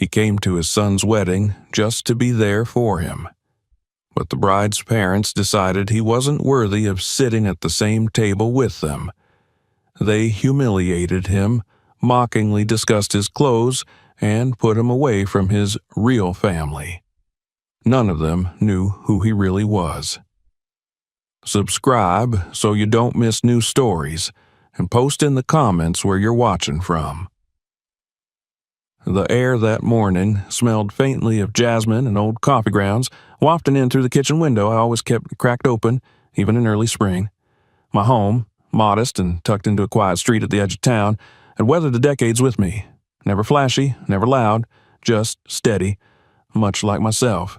He came to his son's wedding just to be there for him. But the bride's parents decided he wasn't worthy of sitting at the same table with them. They humiliated him, mockingly discussed his clothes, and put him away from his real family. None of them knew who he really was. Subscribe so you don't miss new stories, and post in the comments where you're watching from. The air that morning smelled faintly of jasmine and old coffee grounds, wafting in through the kitchen window I always kept cracked open, even in early spring. My home, modest and tucked into a quiet street at the edge of town, had weathered the decades with me. Never flashy, never loud, just steady, much like myself.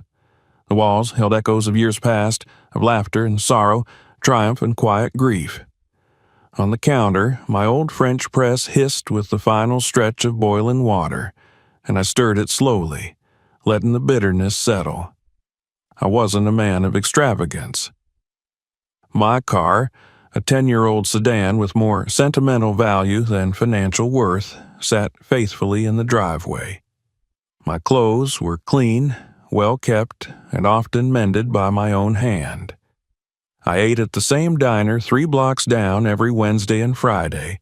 The walls held echoes of years past, of laughter and sorrow, triumph and quiet grief. On the counter, my old French press hissed with the final stretch of boiling water, and I stirred it slowly, letting the bitterness settle. I wasn't a man of extravagance. My car, a 10-year-old sedan with more sentimental value than financial worth, sat faithfully in the driveway. My clothes were clean, well kept, and often mended by my own hand. I ate at the same diner 3 blocks down every Wednesday and Friday,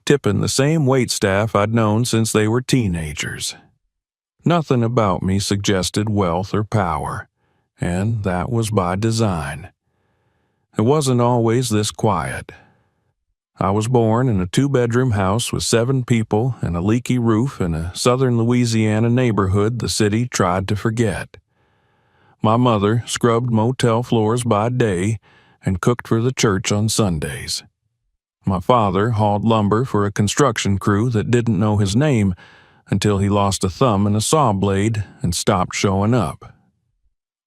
tipping the same waitstaff I'd known since they were teenagers. Nothing about me suggested wealth or power, and that was by design. It wasn't always this quiet. I was born in a 2-bedroom house with 7 people and a leaky roof in a southern Louisiana neighborhood the city tried to forget. My mother scrubbed motel floors by day and cooked for the church on Sundays. My father hauled lumber for a construction crew that didn't know his name until he lost a thumb in a saw blade and stopped showing up.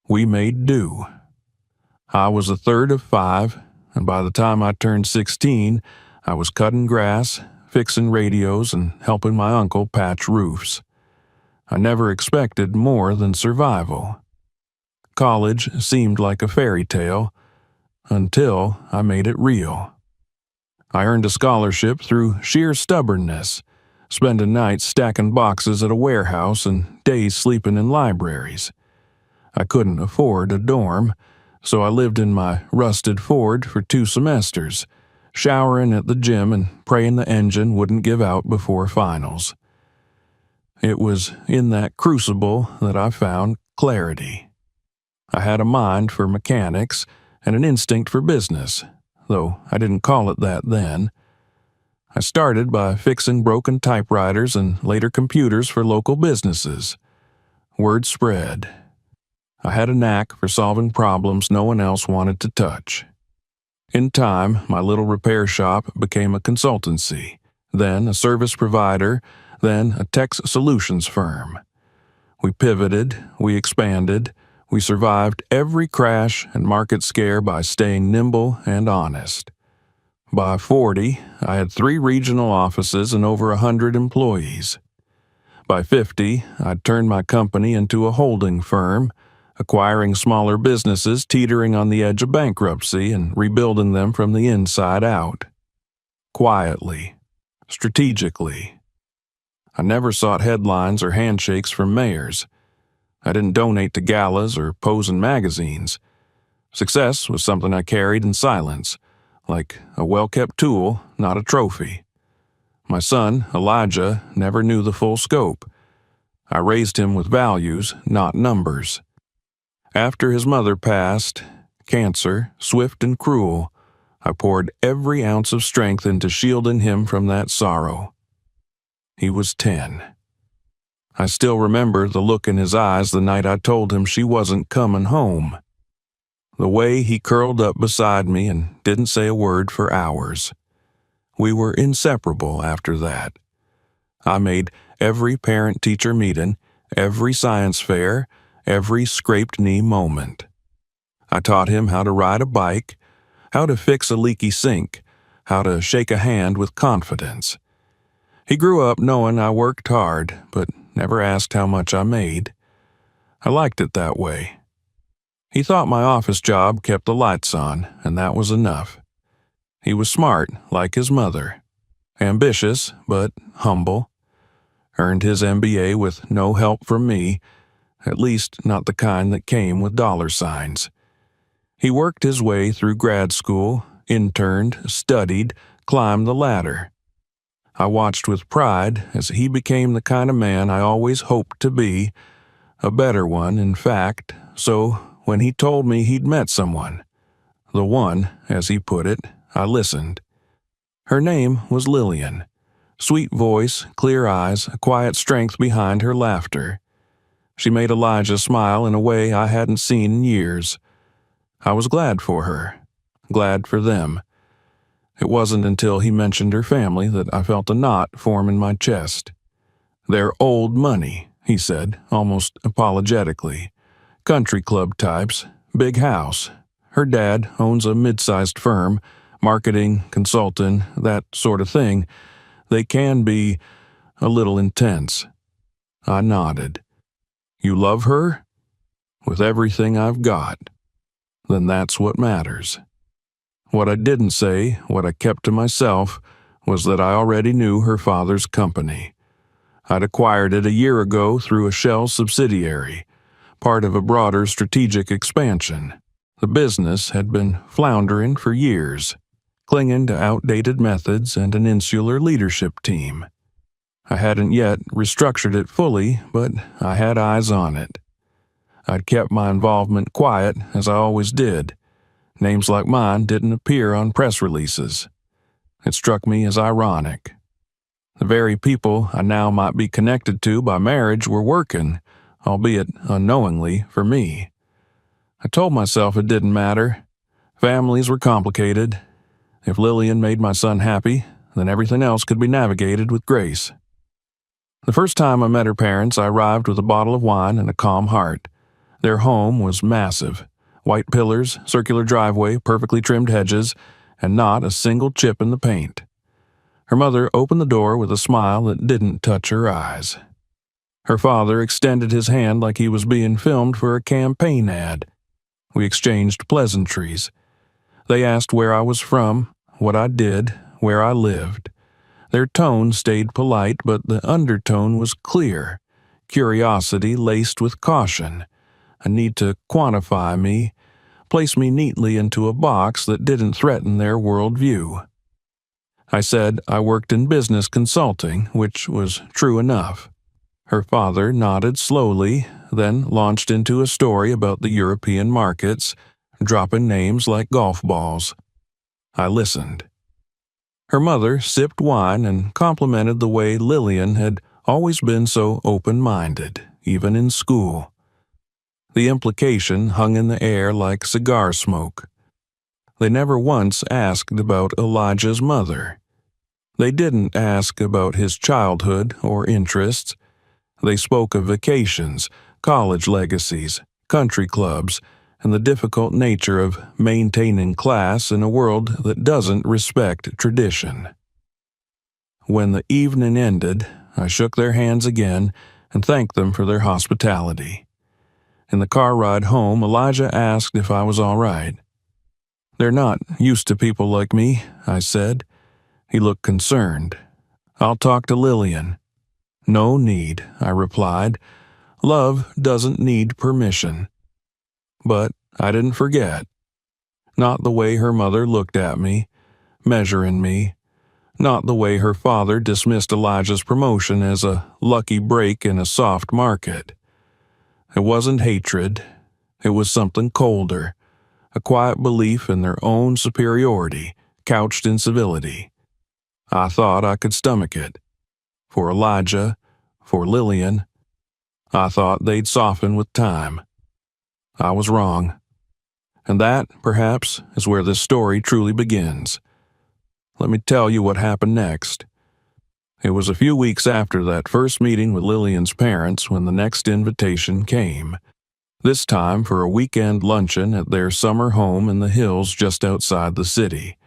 We made do. I was a third of 5, and by the time I turned 16, I was cutting grass, fixing radios, and helping my uncle patch roofs. I never expected more than survival. College seemed like a fairy tale, until I made it real. I earned a scholarship through sheer stubbornness, spending nights stacking boxes at a warehouse and days sleeping in libraries. I couldn't afford a dorm, so I lived in my rusted Ford for 2 semesters, showering at the gym and praying the engine wouldn't give out before finals. It was in that crucible that I found clarity. I had a mind for mechanics and an instinct for business, though I didn't call it that then. I started by fixing broken typewriters and later computers for local businesses. Word spread. I had a knack for solving problems no one else wanted to touch. In time, my little repair shop became a consultancy, then a service provider, then a tech solutions firm. We pivoted, we expanded, we survived every crash and market scare by staying nimble and honest. By 40, I had 3 regional offices and over 100 employees. By 50, I'd turned my company into a holding firm, acquiring smaller businesses teetering on the edge of bankruptcy and rebuilding them from the inside out. Quietly, strategically. I never sought headlines or handshakes from mayors. I didn't donate to galas or pose in magazines. Success was something I carried in silence, like a well-kept tool, not a trophy. My son, Elijah, never knew the full scope. I raised him with values, not numbers. After his mother passed, cancer, swift and cruel, I poured every ounce of strength into shielding him from that sorrow. He was 10. I still remember the look in his eyes the night I told him she wasn't coming home. The way he curled up beside me and didn't say a word for hours. We were inseparable after that. I made every parent-teacher meeting, every science fair, every scraped-knee moment. I taught him how to ride a bike, how to fix a leaky sink, how to shake a hand with confidence. He grew up knowing I worked hard, but never asked how much I made. I liked it that way. He thought my office job kept the lights on, and that was enough. He was smart, like his mother. Ambitious, but humble. earned his MBA with no help from me, at least not the kind that came with dollar signs. He worked his way through grad school, interned, studied, climbed the ladder. I watched with pride as he became the kind of man I always hoped to be, a better one, in fact, so when he told me he'd met someone, the one, as he put it, I listened. Her name was Lillian. Sweet voice, clear eyes, a quiet strength behind her laughter. She made Elijah smile in a way I hadn't seen in years. I was glad for her, glad for them. It wasn't until he mentioned her family that I felt a knot form in my chest. "They're old money," he said, almost apologetically. "Country club types, big house. Her dad owns a mid-sized firm, marketing, consultant, that sort of thing. They can be a little intense." I nodded. "You love her?" "With everything I've got." "Then that's what matters." What I didn't say, what I kept to myself, was that I already knew her father's company. I'd acquired it a year ago through a shell subsidiary, part of a broader strategic expansion. The business had been floundering for years, clinging to outdated methods and an insular leadership team. I hadn't yet restructured it fully, but I had eyes on it. I'd kept my involvement quiet, as I always did. Names like mine didn't appear on press releases. It struck me as ironic. The very people I now might be connected to by marriage were working, albeit unknowingly, for me. I told myself it didn't matter. Families were complicated. If Lillian made my son happy, then everything else could be navigated with grace. The first time I met her parents, I arrived with a bottle of wine and a calm heart. Their home was massive. White pillars, circular driveway, perfectly trimmed hedges, and not a single chip in the paint. Her mother opened the door with a smile that didn't touch her eyes. Her father extended his hand like he was being filmed for a campaign ad. We exchanged pleasantries. They asked where I was from, what I did, where I lived. Their tone stayed polite, but the undertone was clear. Curiosity laced with caution. A need to quantify me, place me neatly into a box that didn't threaten their worldview. I said I worked in business consulting, which was true enough. Her father nodded slowly, then launched into a story about the European markets, dropping names like golf balls. I listened. Her mother sipped wine and complimented the way Lillian had always been so open-minded, even in school. The implication hung in the air like cigar smoke. They never once asked about Elijah's mother. They didn't ask about his childhood or interests. They spoke of vacations, college legacies, country clubs, and the difficult nature of maintaining class in a world that doesn't respect tradition. When the evening ended, I shook their hands again and thanked them for their hospitality. In the car ride home, Elijah asked if I was all right. "They're not used to people like me," I said. He looked concerned. "I'll talk to Lillian." "No need," I replied. "Love doesn't need permission." But I didn't forget. Not the way her mother looked at me, measuring me. Not the way her father dismissed Elijah's promotion as a lucky break in a soft market. It wasn't hatred. It was something colder, a quiet belief in their own superiority, couched in civility. I thought I could stomach it. For Elijah, for Lillian, I thought they'd soften with time. I was wrong. And that, perhaps, is where this story truly begins. Let me tell you what happened next. It was a few weeks after that first meeting with Lillian's parents when the next invitation came. This time for a weekend luncheon at their summer home in the hills just outside the city.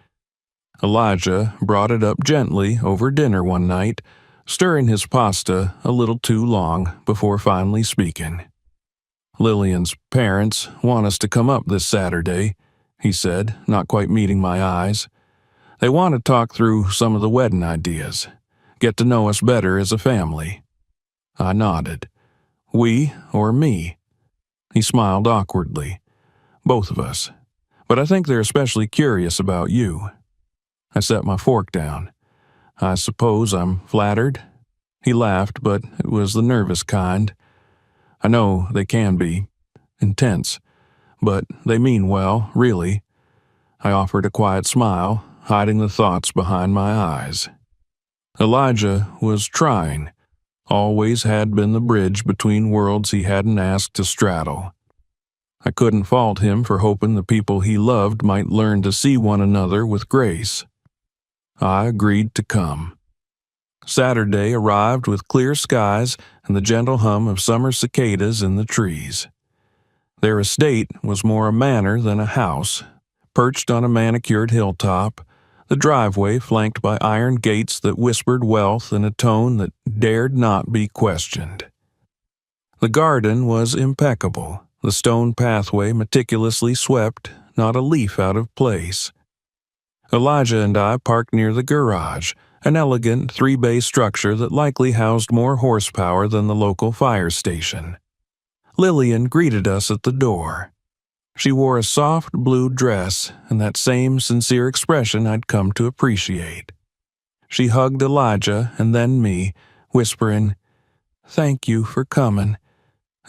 Elijah brought it up gently over dinner one night, stirring his pasta a little too long before finally speaking. "Lillian's parents want us to come up this Saturday," he said, not quite meeting my eyes. "They want to talk through some of the wedding ideas, get to know us better as a family." I nodded. We or me? He smiled awkwardly. Both of us. But I think they're especially curious about you. I set my fork down. I suppose I'm flattered? He laughed, but it was the nervous kind. I know they can be. Intense. But they mean well, really. I offered a quiet smile, hiding the thoughts behind my eyes. Elijah was trying. Always had been the bridge between worlds he hadn't asked to straddle. I couldn't fault him for hoping the people he loved might learn to see one another with grace. I agreed to come. Saturday arrived with clear skies and the gentle hum of summer cicadas in the trees. Their estate was more a manor than a house, perched on a manicured hilltop, the driveway flanked by iron gates that whispered wealth in a tone that dared not be questioned. The garden was impeccable, the stone pathway meticulously swept, not a leaf out of place. Elijah and I parked near the garage, an elegant three-bay structure that likely housed more horsepower than the local fire station. Lillian greeted us at the door. She wore a soft blue dress and that same sincere expression I'd come to appreciate. She hugged Elijah and then me, whispering, "Thank you for coming,"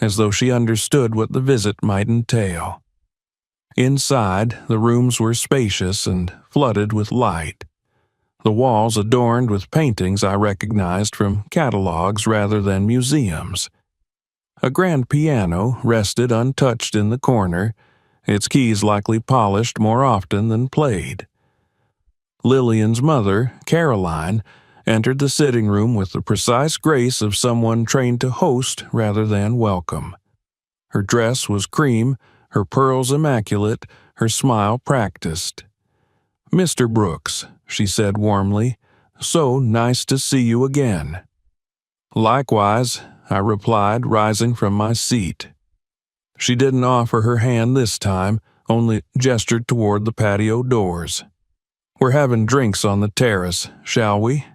as though she understood what the visit might entail. Inside, the rooms were spacious and flooded with light. The walls adorned with paintings I recognized from catalogs rather than museums. A grand piano rested untouched in the corner, its keys likely polished more often than played. Lillian's mother, Caroline, entered the sitting room with the precise grace of someone trained to host rather than welcome. Her dress was cream, her pearls immaculate, her smile practiced. "Mr. Brooks," she said warmly, "so nice to see you again." "Likewise," I replied, rising from my seat. She didn't offer her hand this time, only gestured toward the patio doors. "We're having drinks on the terrace, shall we?"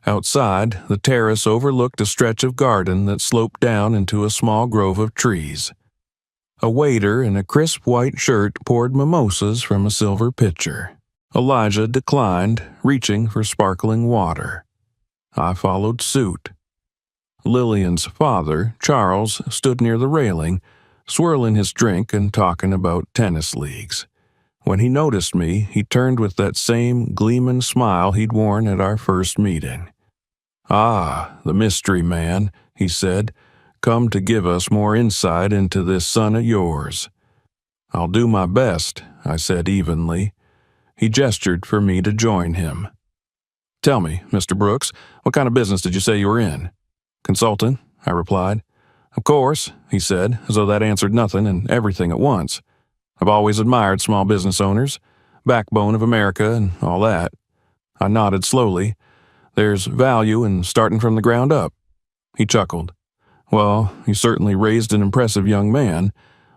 Outside, the terrace overlooked a stretch of garden that sloped down into a small grove of trees. A waiter in a crisp white shirt poured mimosas from a silver pitcher. Elijah declined, reaching for sparkling water. I followed suit. Lillian's father, Charles, stood near the railing, swirling his drink and talking about tennis leagues. When he noticed me, he turned with that same gleaming smile he'd worn at our first meeting. "Ah, the mystery man," he said, "come to give us more insight into this son of yours." "I'll do my best," I said evenly. He gestured for me to join him. "Tell me, Mr. Brooks, what kind of business did you say you were in?" "Consultant," I replied. "Of course," he said, as though that answered nothing and everything at once. "I've always admired small business owners, backbone of America and all that." I nodded slowly. "There's value in starting from the ground up." He chuckled. "Well, you certainly raised an impressive young man.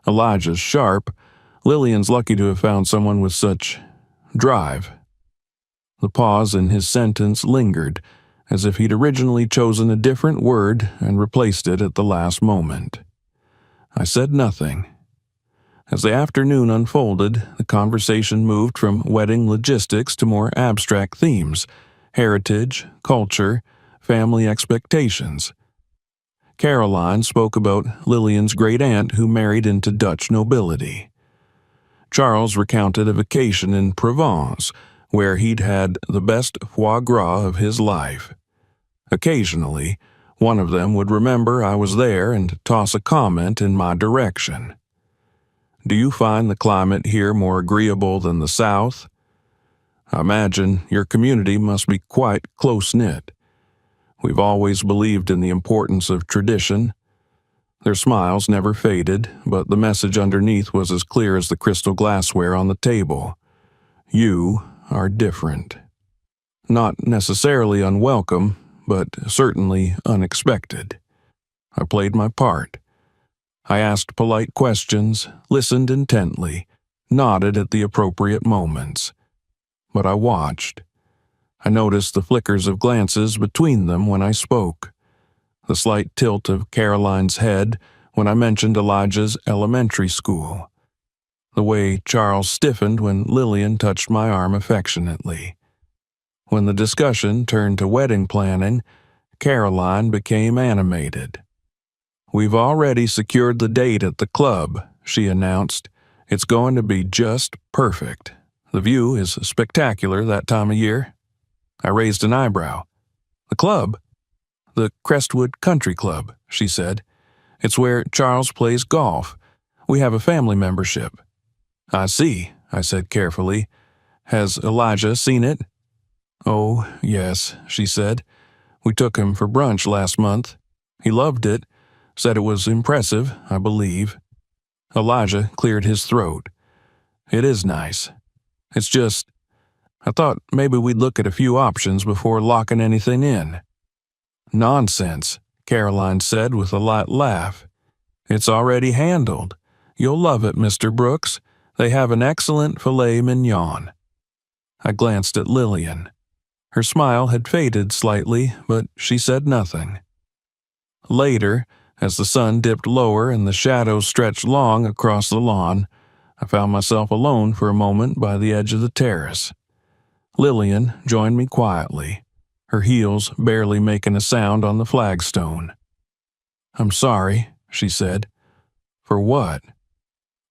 Elijah's sharp. Lillian's lucky to have found someone with such drive." The pause in his sentence lingered, as if he'd originally chosen a different word and replaced it at the last moment. I said nothing. As the afternoon unfolded, the conversation moved from wedding logistics to more abstract themes: heritage, culture, family expectations. Caroline spoke about Lillian's great-aunt who married into Dutch nobility. Charles recounted a vacation in Provence, where he'd had the best foie gras of his life. Occasionally, one of them would remember I was there and toss a comment in my direction. "Do you find the climate here more agreeable than the South? I imagine your community must be quite close-knit. We've always believed in the importance of tradition." Their smiles never faded, but the message underneath was as clear as the crystal glassware on the table. You are different. Not necessarily unwelcome, but certainly unexpected. I played my part. I asked polite questions, listened intently, nodded at the appropriate moments. But I watched. I noticed the flickers of glances between them when I spoke. the slight tilt of Caroline's head when I mentioned Elijah's elementary school, the way Charles stiffened when Lillian touched my arm affectionately. When the discussion turned to wedding planning, Caroline became animated. "We've already secured the date at the club," she announced. "It's going to be just perfect. The view is spectacular that time of year." I raised an eyebrow. "The club?" "The Crestwood Country Club," she said. "It's where Charles plays golf. We have a family membership." "I see," I said carefully. "Has Elijah seen it?" "Oh, yes," she said. "We took him for brunch last month. He loved it. Said it was impressive, I believe." Elijah cleared his throat. "It is nice. It's just, I thought maybe we'd look at a few options before locking anything in." "Nonsense," Caroline said with a light laugh. "It's already handled. You'll love it, Mr. Brooks. They have an excellent filet mignon." I glanced at Lillian. Her smile had faded slightly, but she said nothing. Later, as the sun dipped lower and the shadows stretched long across the lawn, I found myself alone for a moment by the edge of the terrace. Lillian joined me quietly, her heels barely making a sound on the flagstone. "I'm sorry," she said. "For what?"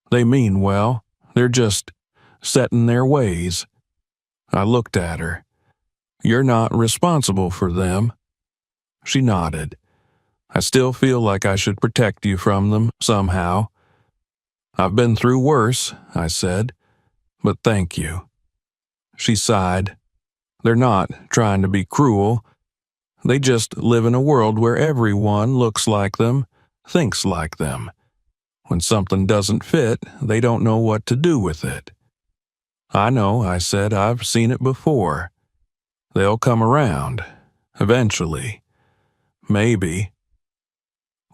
"They mean well. They're just set in their ways." I looked at her. "You're not responsible for them." She nodded. "I still feel like I should protect you from them somehow." "I've been through worse," I said, "but thank you." She sighed. "They're not trying to be cruel. They just live in a world where everyone looks like them, thinks like them. When something doesn't fit, they don't know what to do with it." "I know," I said. "I've seen it before. They'll come around. Eventually. Maybe."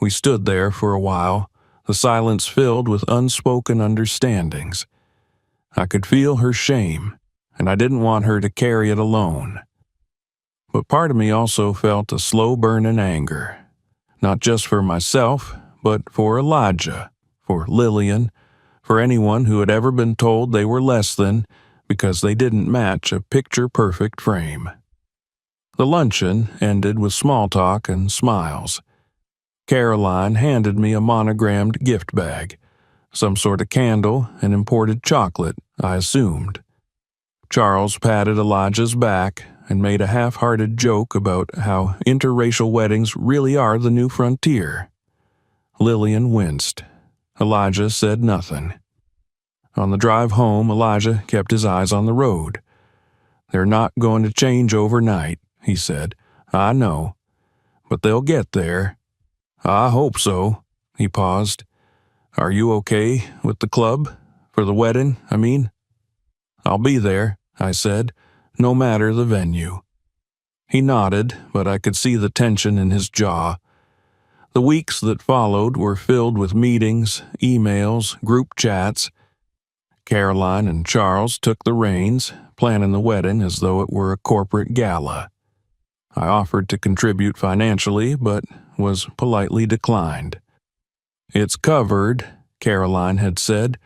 We stood there for a while, the silence filled with unspoken understandings. I could feel her shame, and I didn't want her to carry it alone. But part of me also felt a slow burning anger, not just for myself, but for Elijah, for Lillian, for anyone who had ever been told they were less than because they didn't match a picture-perfect frame. The luncheon ended with small talk and smiles. Caroline handed me a monogrammed gift bag, some sort of candle and imported chocolate, I assumed. Charles patted Elijah's back and made a half-hearted joke about how interracial weddings really are the new frontier. Lillian winced. Elijah said nothing. On the drive home, Elijah kept his eyes on the road. "They're not going to change overnight," he said. "I know. But they'll get there." "I hope so." He paused. "Are you okay with the club? For the wedding, I mean?" "I'll be there," I said, "no matter the venue." He nodded, but I could see the tension in his jaw. The weeks that followed were filled with meetings, emails, group chats. Caroline and Charles took the reins, planning the wedding as though it were a corporate gala. I offered to contribute financially, but was politely declined. "It's covered," Caroline had said.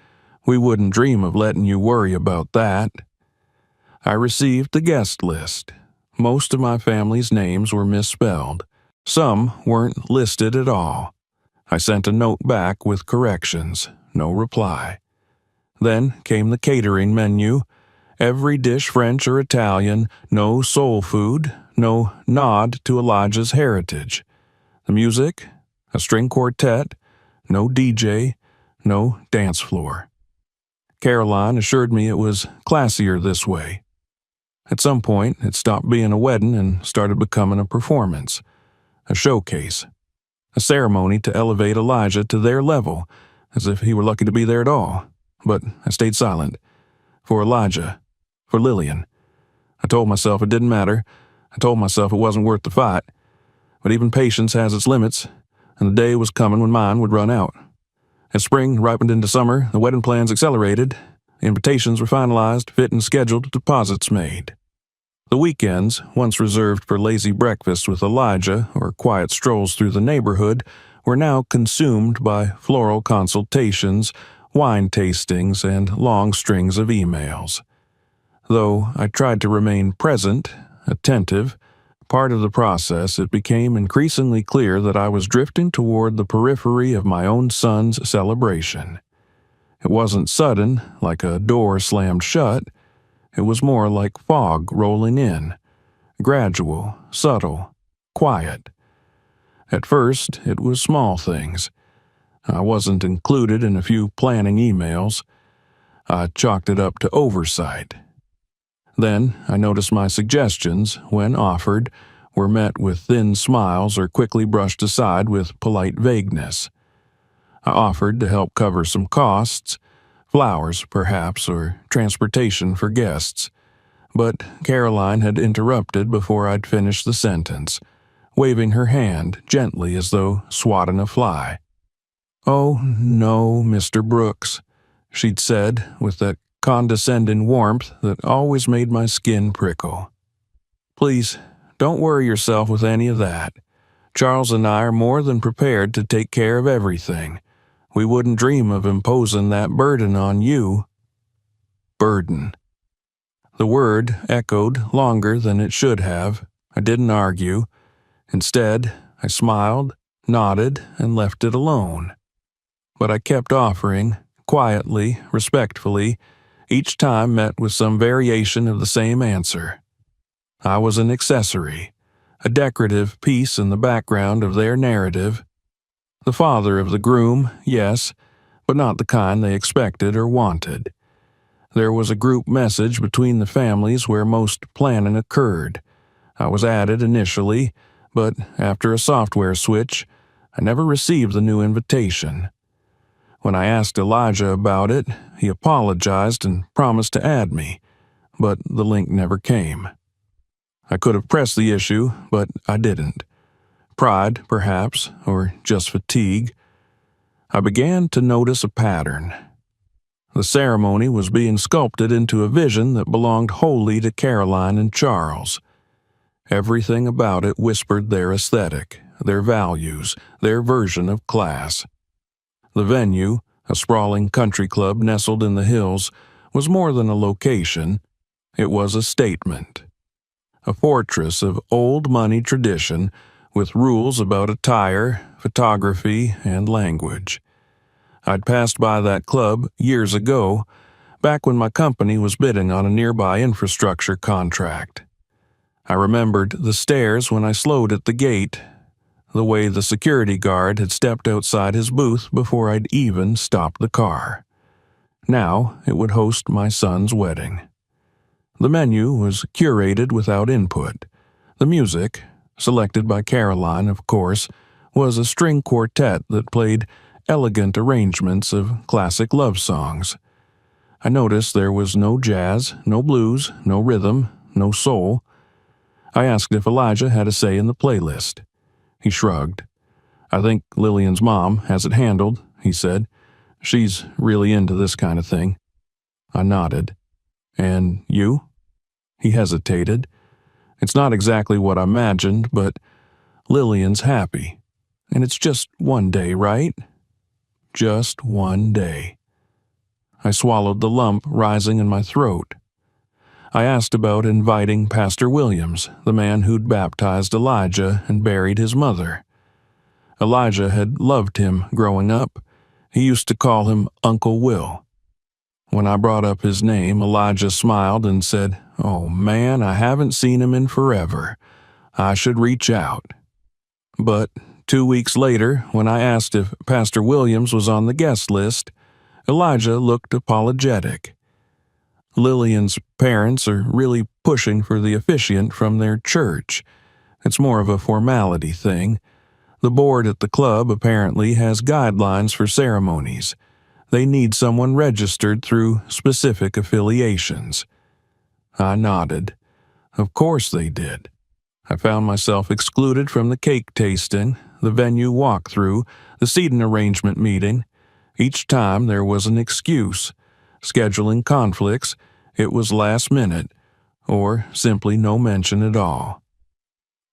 "We wouldn't dream of letting you worry about that." I received the guest list. Most of my family's names were misspelled. Some weren't listed at all. I sent a note back with corrections. No reply. Then came the catering menu. Every dish French or Italian, no soul food, no nod to Elijah's heritage. The music, a string quartet, no DJ, no dance floor. Caroline assured me it was classier this way. At some point, it stopped being a wedding and started becoming a performance, a showcase, a ceremony to elevate Elijah to their level, as if he were lucky to be there at all. But I stayed silent. For Elijah, for Lillian. I told myself it didn't matter. I told myself it wasn't worth the fight. But even patience has its limits, and the day was coming when mine would run out. As spring ripened into summer, the wedding plans accelerated. Invitations were finalized, fit and scheduled, deposits made. The weekends, once reserved for lazy breakfast with Elijah or quiet strolls through the neighborhood, were now consumed by floral consultations, wine tastings, and long strings of emails. Though I tried to remain present, attentive, part of the process, it became increasingly clear that I was drifting toward the periphery of my own son's celebration. It wasn't sudden, like a door slammed shut. It was more like fog rolling in, gradual, subtle, quiet. At first, it was small things. I wasn't included in a few planning emails. I chalked it up to oversight. Then I noticed my suggestions, when offered, were met with thin smiles or quickly brushed aside with polite vagueness. I offered to help cover some costs, flowers perhaps, or transportation for guests. But Caroline had interrupted before I'd finished the sentence, waving her hand gently as though swatting a fly. "Oh, no, Mr. Brooks," she'd said with that condescending warmth that always made my skin prickle. "Please, don't worry yourself with any of that. Charles and I are more than prepared to take care of everything. We wouldn't dream of imposing that burden on you." Burden. The word echoed longer than it should have. I didn't argue. Instead, I smiled, nodded, and left it alone. But I kept offering, quietly, respectfully, each time met with some variation of the same answer. I was an accessory, a decorative piece in the background of their narrative. The father of the groom, yes, but not the kind they expected or wanted. There was a group message between the families where most planning occurred. I was added initially, but after a software switch, I never received the new invitation. When I asked Elijah about it, he apologized and promised to add me, but the link never came. I could have pressed the issue, but I didn't. Pride, perhaps, or just fatigue. I began to notice a pattern. The ceremony was being sculpted into a vision that belonged wholly to Caroline and Charles. Everything about it whispered their aesthetic, their values, their version of class. The venue, a sprawling country club nestled in the hills, was more than a location. It was a statement. A fortress of old money tradition with rules about attire, photography, and language. I'd passed by that club years ago, back when my company was bidding on a nearby infrastructure contract. I remembered the stairs when I slowed at the gate, the way the security guard had stepped outside his booth before I'd even stopped the car. Now it would host my son's wedding. The menu was curated without input. The music, selected by Caroline, of course, was a string quartet that played elegant arrangements of classic love songs. I noticed there was no jazz, no blues, no rhythm, no soul. I asked if Elijah had a say in the playlist. He shrugged. "I think Lillian's mom has it handled," he said. "She's really into this kind of thing." I nodded. "And you?" He hesitated. "It's not exactly what I imagined, but Lillian's happy. And it's just one day, right? Just one day." I swallowed the lump rising in my throat. I asked about inviting Pastor Williams, the man who'd baptized Elijah and buried his mother. Elijah had loved him growing up. He used to call him Uncle Will. When I brought up his name, Elijah smiled and said, "Oh man, I haven't seen him in forever. I should reach out." But 2 weeks later, when I asked if Pastor Williams was on the guest list, Elijah looked apologetic. Lillian's parents are really pushing for the officiant from their church. It's more of a formality thing. The board at the club apparently has guidelines for ceremonies. They need someone registered through specific affiliations. I nodded. Of course they did. I found myself excluded from the cake tasting, the venue walkthrough, the seating arrangement meeting. Each time there was an excuse. Scheduling conflicts, it was last minute, or simply no mention at all.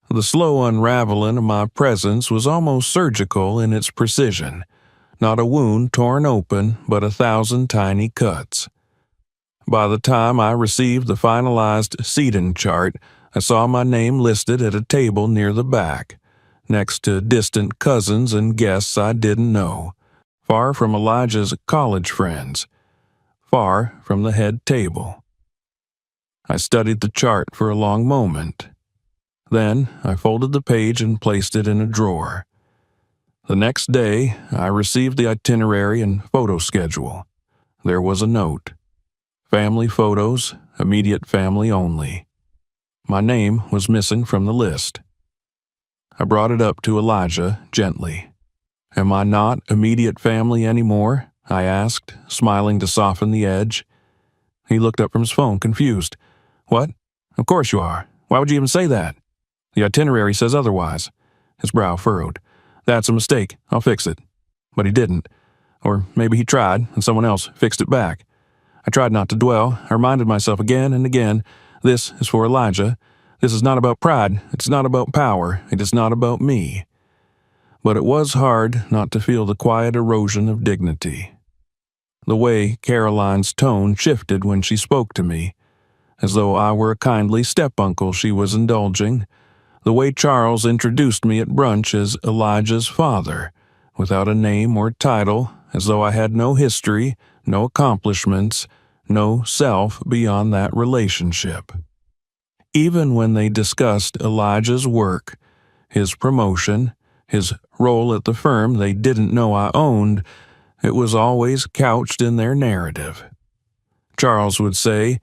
The slow unraveling of my presence was almost surgical in its precision. Not a wound torn open, but 1,000 tiny cuts. By the time I received the finalized seating chart, I saw my name listed at a table near the back, next to distant cousins and guests I didn't know, far from Elijah's college friends, far from the head table. I studied the chart for a long moment. Then I folded the page and placed it in a drawer. The next day, I received the itinerary and photo schedule. There was a note. Family photos, immediate family only. My name was missing from the list. I brought it up to Elijah gently. "Am I not immediate family anymore?" I asked, smiling to soften the edge. He looked up from his phone, confused. "What? Of course you are. Why would you even say that? The itinerary says otherwise." His brow furrowed. "That's a mistake. I'll fix it." But he didn't. Or maybe he tried, and someone else fixed it back. I tried not to dwell. I reminded myself again and again, this is for Elijah. This is not about pride. It's not about power. It is not about me. But it was hard not to feel the quiet erosion of dignity. The way Caroline's tone shifted when she spoke to me, as though I were a kindly step-uncle she was indulging. The way Charles introduced me at brunch as Elijah's father, without a name or title, as though I had no history, no accomplishments, no self beyond that relationship. Even when they discussed Elijah's work, his promotion, his role at the firm they didn't know I owned, it was always couched in their narrative. Charles would say,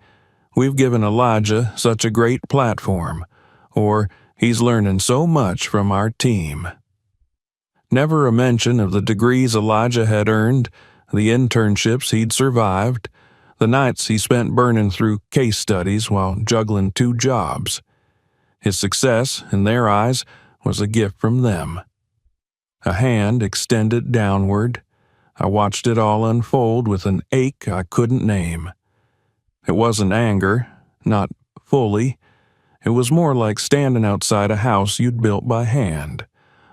"We've given Elijah such a great platform," or "He's learning so much from our team." Never a mention of the degrees Elijah had earned, the internships he'd survived, the nights he spent burning through case studies while juggling 2 jobs. His success, in their eyes, was a gift from them. A hand extended downward. I watched it all unfold with an ache I couldn't name. It wasn't anger, not fully. It was more like standing outside a house you'd built by hand,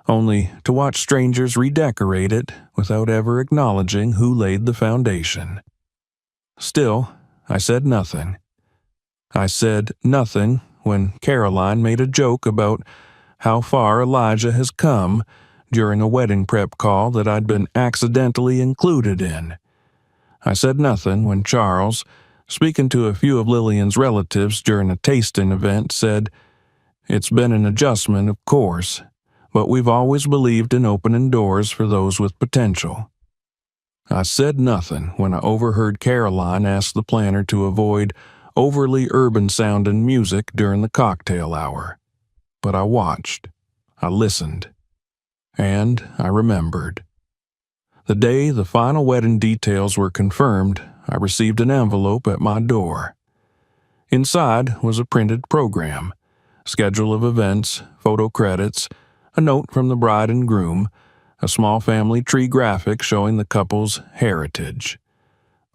only to watch strangers redecorate it without ever acknowledging who laid the foundation. Still, I said nothing. I said nothing when Caroline made a joke about how far Elijah has come during a wedding prep call that I'd been accidentally included in. I said nothing when Charles, speaking to a few of Lillian's relatives during a tasting event, said, "It's been an adjustment, of course, but we've always believed in opening doors for those with potential." I said nothing when I overheard Caroline ask the planner to avoid overly urban-sounding music during the cocktail hour. But I watched. I listened. And I remembered. The day the final wedding details were confirmed, I received an envelope at my door. Inside was a printed program, schedule of events, photo credits, a note from the bride and groom, a small family tree graphic showing the couple's heritage.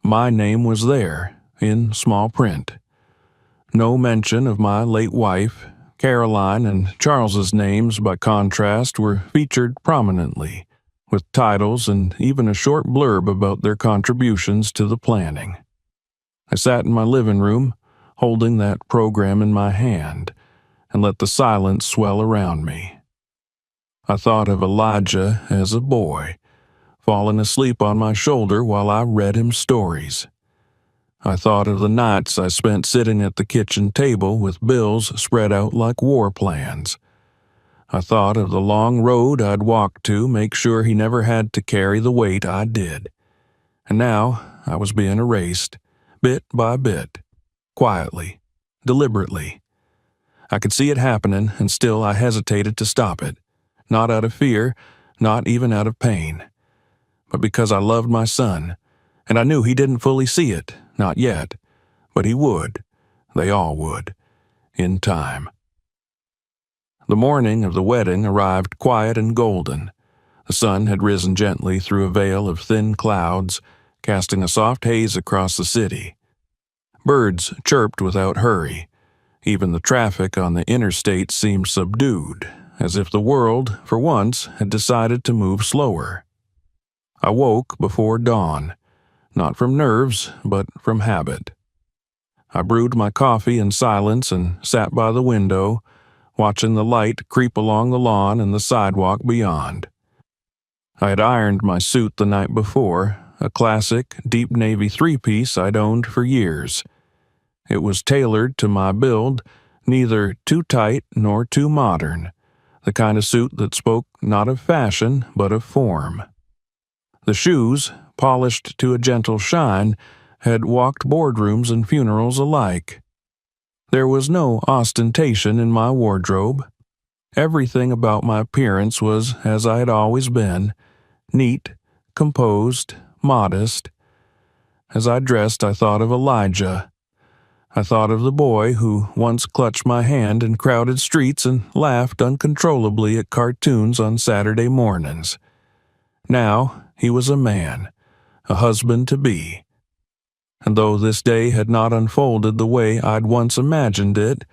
My name was there, in small print. No mention of my late wife. Caroline and Charles's names, by contrast, were featured prominently, with titles and even a short blurb about their contributions to the planning. I sat in my living room, holding that program in my hand, and let the silence swell around me. I thought of Elijah as a boy, falling asleep on my shoulder while I read him stories. I thought of the nights I spent sitting at the kitchen table with bills spread out like war plans. I thought of the long road I'd walked to make sure he never had to carry the weight I did. And now I was being erased, bit by bit, quietly, deliberately. I could see it happening, and still I hesitated to stop it. Not out of fear, not even out of pain, but because I loved my son, and I knew he didn't fully see it, not yet, but he would. They all would, in time. The morning of the wedding arrived quiet and golden. The sun had risen gently through a veil of thin clouds, casting a soft haze across the city. Birds chirped without hurry, Even the traffic on the interstate seemed subdued, as if the world, for once, had decided to move slower. I woke before dawn, not from nerves, but from habit. I brewed my coffee in silence and sat by the window, watching the light creep along the lawn and the sidewalk beyond. I had ironed my suit the night before, a classic, deep navy three-piece I'd owned for years. It was tailored to my build, neither too tight nor too modern, the kind of suit that spoke not of fashion but of form. The shoes, polished to a gentle shine, had walked boardrooms and funerals alike. There was no ostentation in my wardrobe. Everything about my appearance was as I had always been, neat, composed, modest. As I dressed, I thought of Elijah. I thought of the boy who once clutched my hand in crowded streets and laughed uncontrollably at cartoons on Saturday mornings. Now he was a man, a husband-to-be. And though this day had not unfolded the way I'd once imagined it,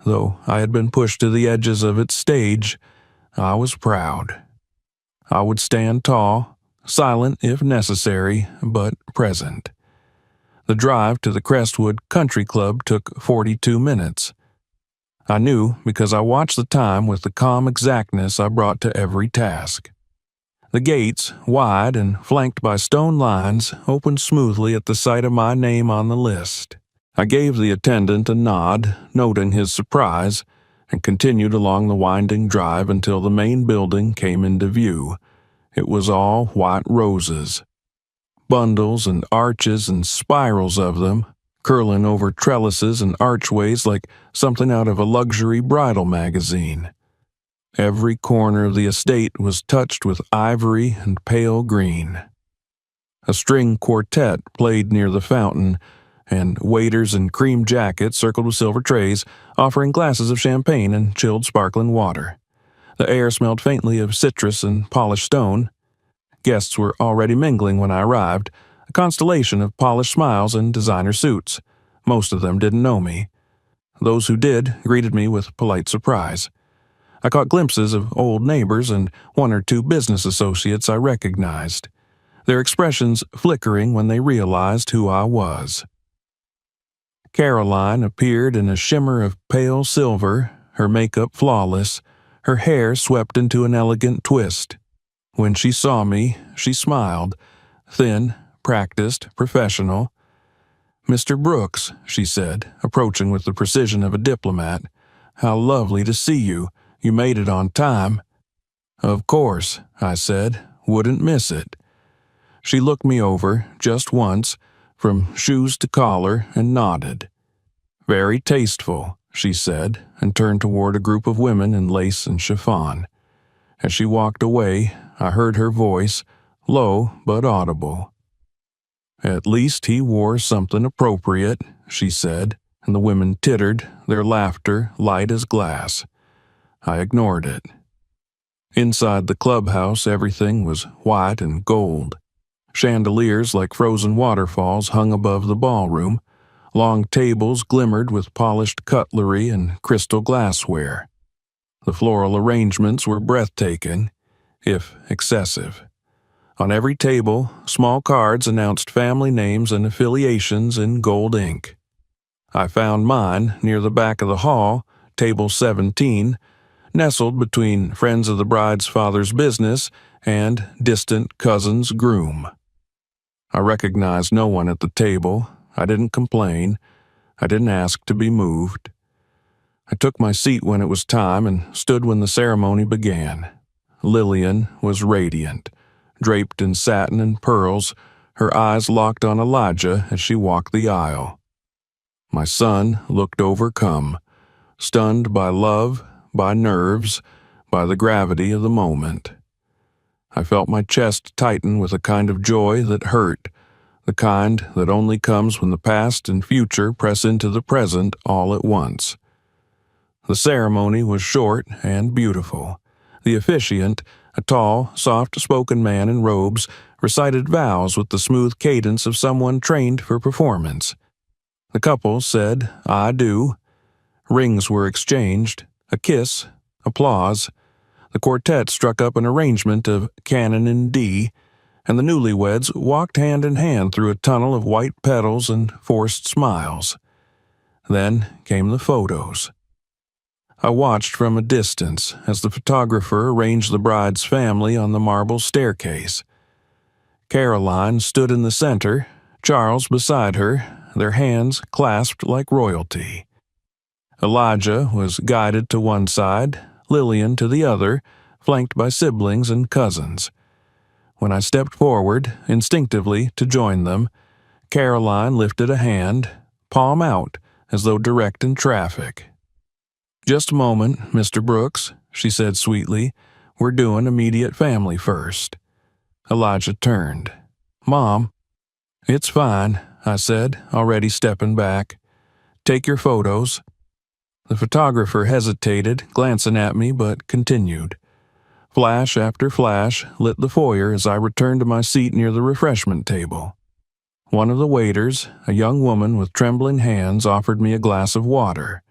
though I had been pushed to the edges of its stage, I was proud. I would stand tall, silent if necessary, but present. The drive to the Crestwood Country Club took 42 minutes. I knew because I watched the time with the calm exactness I brought to every task. The gates, wide and flanked by stone lines, opened smoothly at the sight of my name on the list. I gave the attendant a nod, noting his surprise, and continued along the winding drive until the main building came into view. It was all white roses. Bundles and arches and spirals of them, curling over trellises and archways like something out of a luxury bridal magazine. Every corner of the estate was touched with ivory and pale green. A string quartet played near the fountain, and waiters in cream jackets circled with silver trays, offering glasses of champagne and chilled sparkling water. The air smelled faintly of citrus and polished stone. Guests were already mingling when I arrived, a constellation of polished smiles and designer suits. Most of them didn't know me. Those who did greeted me with polite surprise. I caught glimpses of old neighbors and one or two business associates I recognized, their expressions flickering when they realized who I was. Caroline appeared in a shimmer of pale silver, her makeup flawless, her hair swept into an elegant twist. When she saw me, she smiled, thin, practiced, professional. "Mr. Brooks," she said, approaching with the precision of a diplomat, "how lovely to see you. You made it on time." "Of course," I said, "wouldn't miss it." She looked me over, just once, from shoes to collar, and nodded. "Very tasteful," she said, and turned toward a group of women in lace and chiffon. As she walked away, I heard her voice, low but audible. "At least he wore something appropriate," she said, and the women tittered, their laughter light as glass. I ignored it. Inside the clubhouse, everything was white and gold. Chandeliers like frozen waterfalls hung above the ballroom. Long tables glimmered with polished cutlery and crystal glassware. The floral arrangements were breathtaking, if excessive. On every table, small cards announced family names and affiliations in gold ink. I found mine near the back of the hall, table 17, nestled between friends of the bride's father's business and distant cousin's groom. I recognized no one at the table. I didn't complain. I didn't ask to be moved. I took my seat when it was time and stood when the ceremony began. Lillian was radiant, draped in satin and pearls, her eyes locked on Elijah as she walked the aisle. My son looked overcome, stunned by love, by nerves, by the gravity of the moment. I felt my chest tighten with a kind of joy that hurt, the kind that only comes when the past and future press into the present all at once. The ceremony was short and beautiful. The officiant, a tall, soft-spoken man in robes, recited vows with the smooth cadence of someone trained for performance. The couple said, "I do," Rings were exchanged, a kiss, applause. The quartet struck up an arrangement of Canon in D, and the newlyweds walked hand in hand through a tunnel of white petals and forced smiles. Then came the photos. I watched from a distance as the photographer arranged the bride's family on the marble staircase. Caroline stood in the center, Charles beside her, their hands clasped like royalty. Elijah was guided to one side, Lillian to the other, flanked by siblings and cousins. When I stepped forward, instinctively, to join them, Caroline lifted a hand, palm out, as though directing traffic. "Just a moment, Mr. Brooks," she said sweetly. "We're doing immediate family first." Elijah turned. "Mom." "It's fine," I said, already stepping back. "Take your photos." The photographer hesitated, glancing at me, but continued. Flash after flash lit the foyer as I returned to my seat near the refreshment table. One of the waiters, a young woman with trembling hands, offered me a glass of water.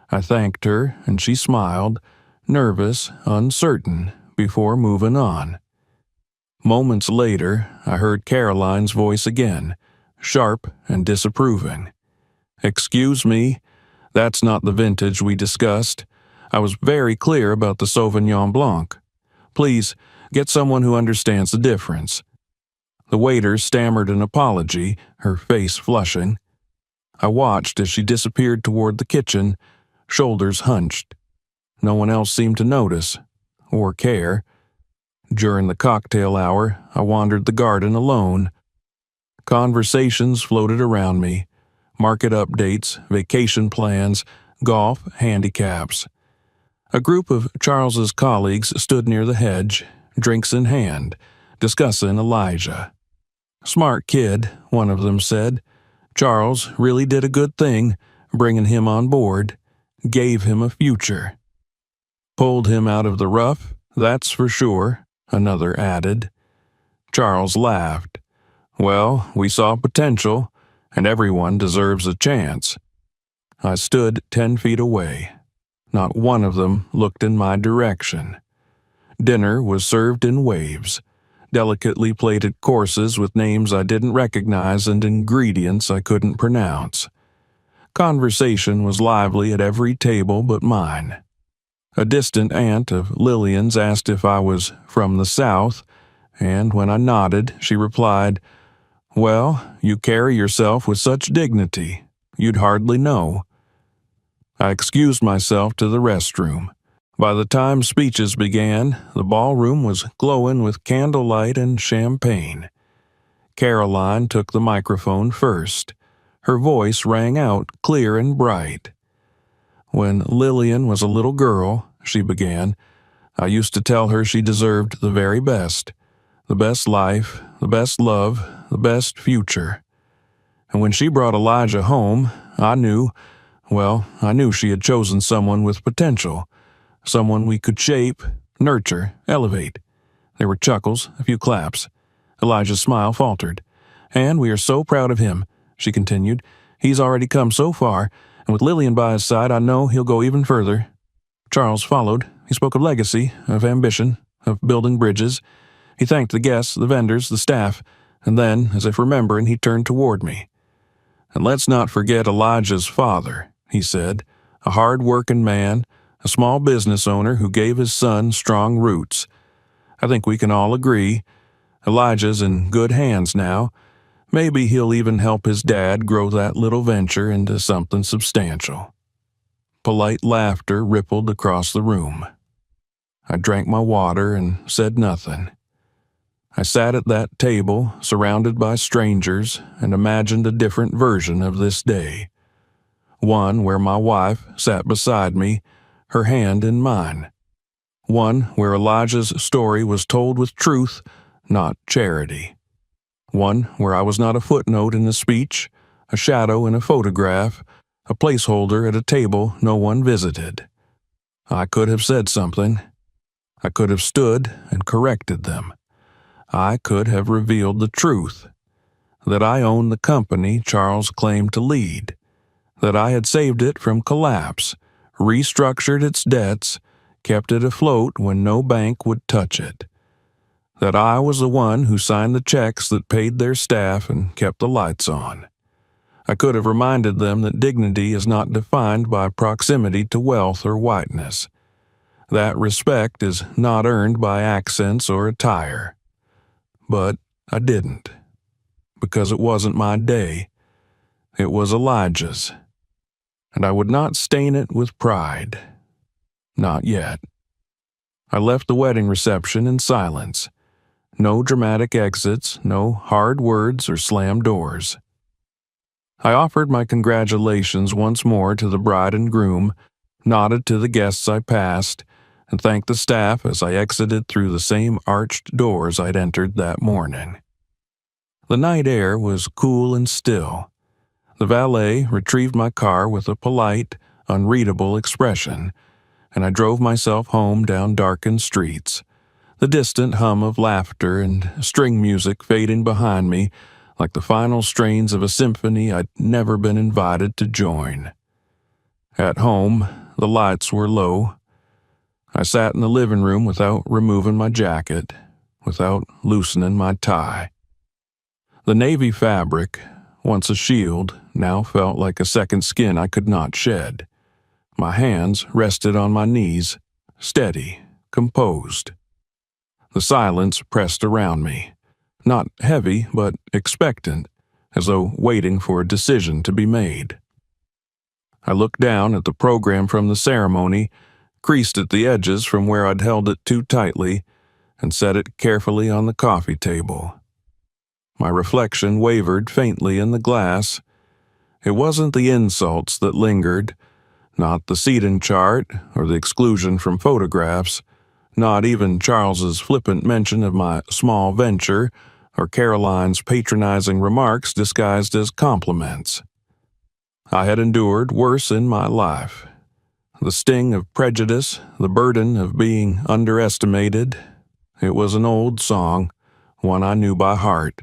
I thanked her, and she smiled, nervous, uncertain, before moving on. Moments later, I heard Caroline's voice again, sharp and disapproving. "Excuse me, that's not the vintage we discussed. I was very clear about the Sauvignon Blanc. Please, get someone who understands the difference." The waiter stammered an apology, her face flushing. I watched as she disappeared toward the kitchen, shoulders hunched. No one else seemed to notice, or care. During the cocktail hour, I wandered the garden alone. Conversations floated around me. Market updates, vacation plans, golf, handicaps. A group of Charles's colleagues stood near the hedge, drinks in hand, discussing Elijah. "Smart kid," one of them said. "Charles really did a good thing, bringing him on board. Gave him a future." "Pulled him out of the rough, that's for sure," another added. Charles laughed. "Well, we saw potential, and everyone deserves a chance." I stood 10 feet away. Not one of them looked in my direction. Dinner was served in waves, delicately plated courses with names I didn't recognize and ingredients I couldn't pronounce. Conversation was lively at every table but mine. A distant aunt of Lillian's asked if I was from the South, and when I nodded, she replied, "Well, you carry yourself with such dignity, you'd hardly know." I excused myself to the restroom. By the time speeches began, the ballroom was glowing with candlelight and champagne. Caroline took the microphone first. Her voice rang out clear and bright. "When Lillian was a little girl," she began, "I used to tell her she deserved the very best. The best life, the best love, the best future. And when she brought Elijah home, I knew she had chosen someone with potential, someone we could shape, nurture, elevate." There were chuckles, a few claps. Elijah's smile faltered. "And we are so proud of him," she continued. "He's already come so far, and with Lillian by his side, I know he'll go even further." Charles followed. He spoke of legacy, of ambition, of building bridges. He thanked the guests, the vendors, the staff, and then, as if remembering, he turned toward me. "And let's not forget Elijah's father," he said, "a hard-working man, a small business owner who gave his son strong roots. I think we can all agree. Elijah's in good hands now. Maybe he'll even help his dad grow that little venture into something substantial." Polite laughter rippled across the room. I drank my water and said nothing. I sat at that table, surrounded by strangers, and imagined a different version of this day. One where my wife sat beside me, her hand in mine. One where Elijah's story was told with truth, not charity. One where I was not a footnote in a speech, a shadow in a photograph, a placeholder at a table no one visited. I could have said something. I could have stood and corrected them. I could have revealed the truth, that I owned the company Charles claimed to lead, that I had saved it from collapse, restructured its debts, kept it afloat when no bank would touch it. That I was the one who signed the checks that paid their staff and kept the lights on. I could have reminded them that dignity is not defined by proximity to wealth or whiteness. That respect is not earned by accents or attire. But I didn't, because it wasn't my day. It was Elijah's, and I would not stain it with pride. Not yet. I left the wedding reception in silence. No dramatic exits, no hard words or slammed doors. I offered my congratulations once more to the bride and groom, nodded to the guests I passed, and thanked the staff as I exited through the same arched doors I'd entered that morning. The night air was cool and still. The valet retrieved my car with a polite, unreadable expression, and I drove myself home down darkened streets, the distant hum of laughter and string music fading behind me like the final strains of a symphony I'd never been invited to join. At home, the lights were low. I sat in the living room without removing my jacket, without loosening my tie. The navy fabric, once a shield, now felt like a second skin I could not shed. My hands rested on my knees, steady, composed. The silence pressed around me, not heavy but expectant, as though waiting for a decision to be made. I looked down at the program from the ceremony, creased at the edges from where I'd held it too tightly, and set it carefully on the coffee table. My reflection wavered faintly in the glass. It wasn't the insults that lingered, not the seating chart or the exclusion from photographs, not even Charles's flippant mention of my small venture or Caroline's patronizing remarks disguised as compliments. I had endured worse in my life. The sting of prejudice, the burden of being underestimated. It was an old song, one I knew by heart.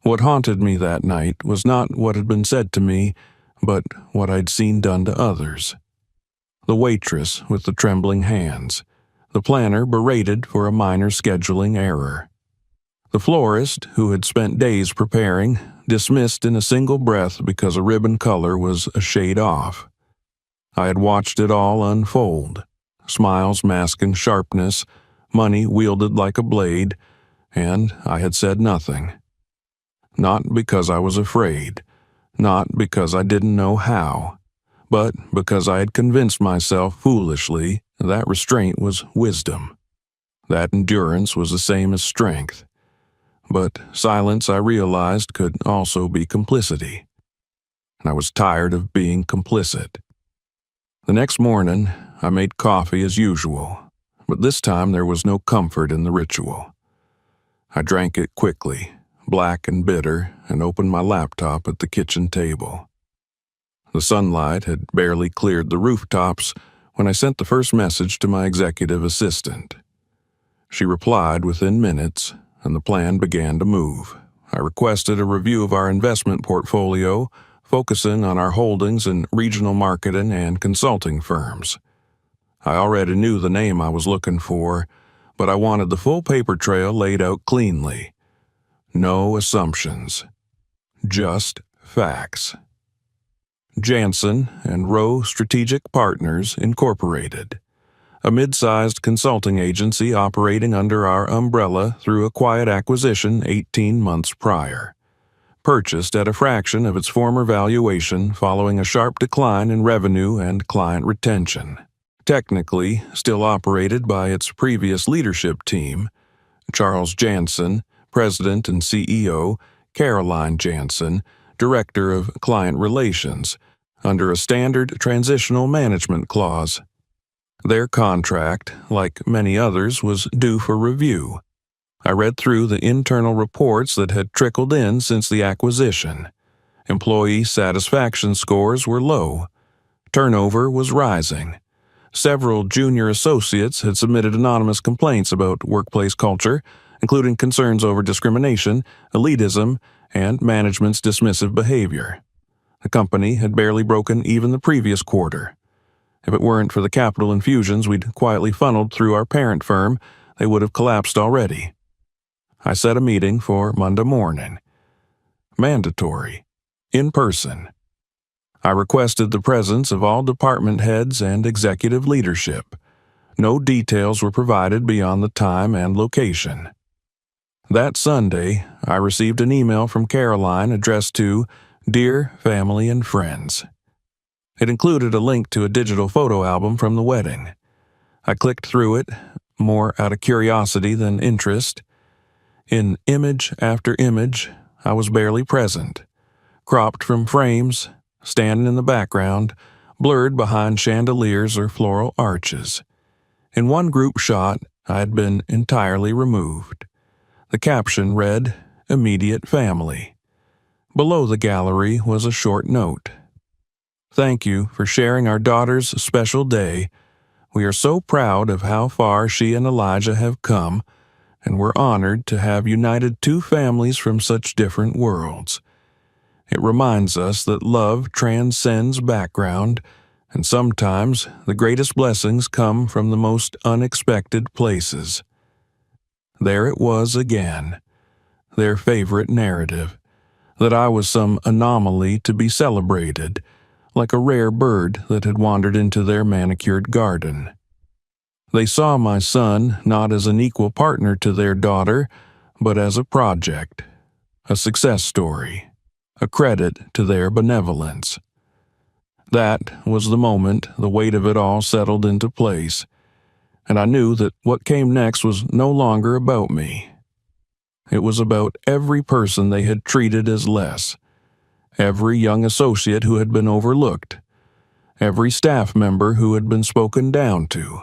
What haunted me that night was not what had been said to me, but what I'd seen done to others. The waitress with the trembling hands, the planner berated for a minor scheduling error. The florist, who had spent days preparing, dismissed in a single breath because a ribbon color was a shade off. I had watched it all unfold, smiles masking sharpness, money wielded like a blade, and I had said nothing. Not because I was afraid, not because I didn't know how, but because I had convinced myself foolishly that restraint was wisdom, that endurance was the same as strength. But silence, I realized, could also be complicity. And I was tired of being complicit. The next morning, I made coffee as usual, but this time there was no comfort in the ritual. I drank it quickly, black and bitter, and opened my laptop at the kitchen table. The sunlight had barely cleared the rooftops when I sent the first message to my executive assistant. She replied within minutes, and the plan began to move. I requested a review of our investment portfolio, focusing on our holdings in regional marketing and consulting firms. I already knew the name I was looking for, but I wanted the full paper trail laid out cleanly. No assumptions. Just facts. Jansen and Rowe Strategic Partners, Incorporated, a mid-sized consulting agency operating under our umbrella through a quiet acquisition 18 months prior. Purchased at a fraction of its former valuation following a sharp decline in revenue and client retention. Technically, still operated by its previous leadership team, Charles Jansen, President and CEO, Caroline Jansen, Director of Client Relations, under a standard transitional management clause. Their contract, like many others, was due for review. I read through the internal reports that had trickled in since the acquisition. Employee satisfaction scores were low. Turnover was rising. Several junior associates had submitted anonymous complaints about workplace culture, including concerns over discrimination, elitism, and management's dismissive behavior. The company had barely broken even the previous quarter. If it weren't for the capital infusions we'd quietly funneled through our parent firm, they would have collapsed already. I set a meeting for Monday morning. Mandatory. In person. I requested the presence of all department heads and executive leadership. No details were provided beyond the time and location. That Sunday, I received an email from Caroline addressed to Dear Family and Friends. It included a link to a digital photo album from the wedding. I clicked through it, more out of curiosity than interest. In image after image, I was barely present, cropped from frames, standing in the background, blurred behind chandeliers or floral arches. In one group shot, I had been entirely removed. The caption read, Immediate Family. Below the gallery was a short note. Thank you for sharing our daughter's special day. We are so proud of how far she and Elijah have come, and we're honored to have united two families from such different worlds. It reminds us that love transcends background, and sometimes the greatest blessings come from the most unexpected places. There it was again, their favorite narrative, that I was some anomaly to be celebrated, like a rare bird that had wandered into their manicured garden. They saw my son not as an equal partner to their daughter, but as a project, a success story, a credit to their benevolence. That was the moment the weight of it all settled into place, and I knew that what came next was no longer about me. It was about every person they had treated as less, every young associate who had been overlooked, every staff member who had been spoken down to,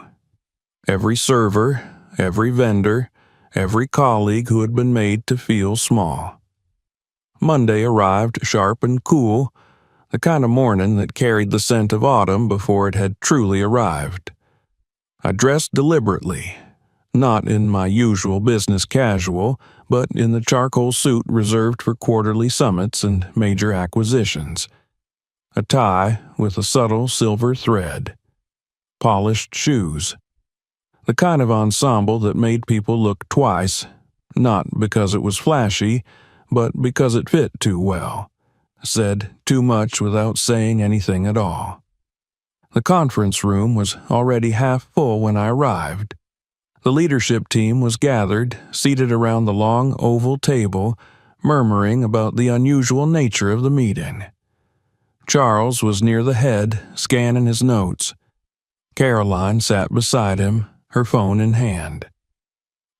every server, every vendor, every colleague who had been made to feel small. Monday arrived sharp and cool, the kind of morning that carried the scent of autumn before it had truly arrived. I dressed deliberately, not in my usual business casual, but in the charcoal suit reserved for quarterly summits and major acquisitions. A tie with a subtle silver thread. Polished shoes. The kind of ensemble that made people look twice, not because it was flashy, but because it fit too well. Said too much without saying anything at all. The conference room was already half full when I arrived. The leadership team was gathered, seated around the long oval table, murmuring about the unusual nature of the meeting. Charles was near the head, scanning his notes. Caroline sat beside him, her phone in hand.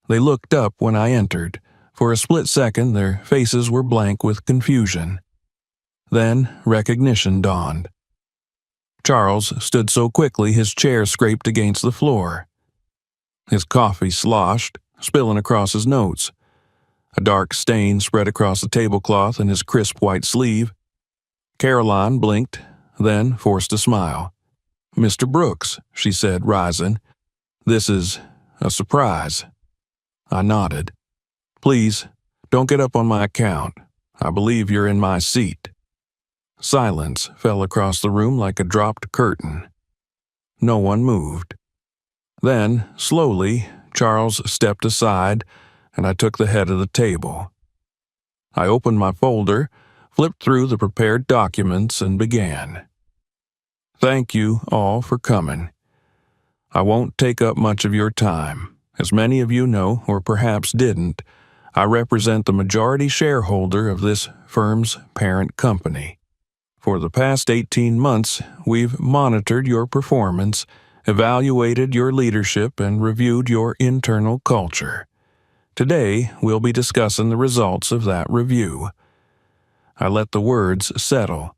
They looked up when I entered. For a split second, their faces were blank with confusion. Then recognition dawned. Charles stood so quickly his chair scraped against the floor. His coffee sloshed, spilling across his notes. A dark stain spread across the tablecloth in his crisp white sleeve. Caroline blinked, then forced a smile. "Mr. Brooks," she said, rising. "This is a surprise." I nodded. "Please, don't get up on my account. I believe you're in my seat." Silence fell across the room like a dropped curtain. No one moved. Then, slowly, Charles stepped aside, and I took the head of the table. I opened my folder, flipped through the prepared documents, and began. Thank you all for coming. I won't take up much of your time. As many of you know, or perhaps didn't, I represent the majority shareholder of this firm's parent company. For the past 18 months, we've monitored your performance, evaluated your leadership, and reviewed your internal culture. Today, we'll be discussing the results of that review. I let the words settle.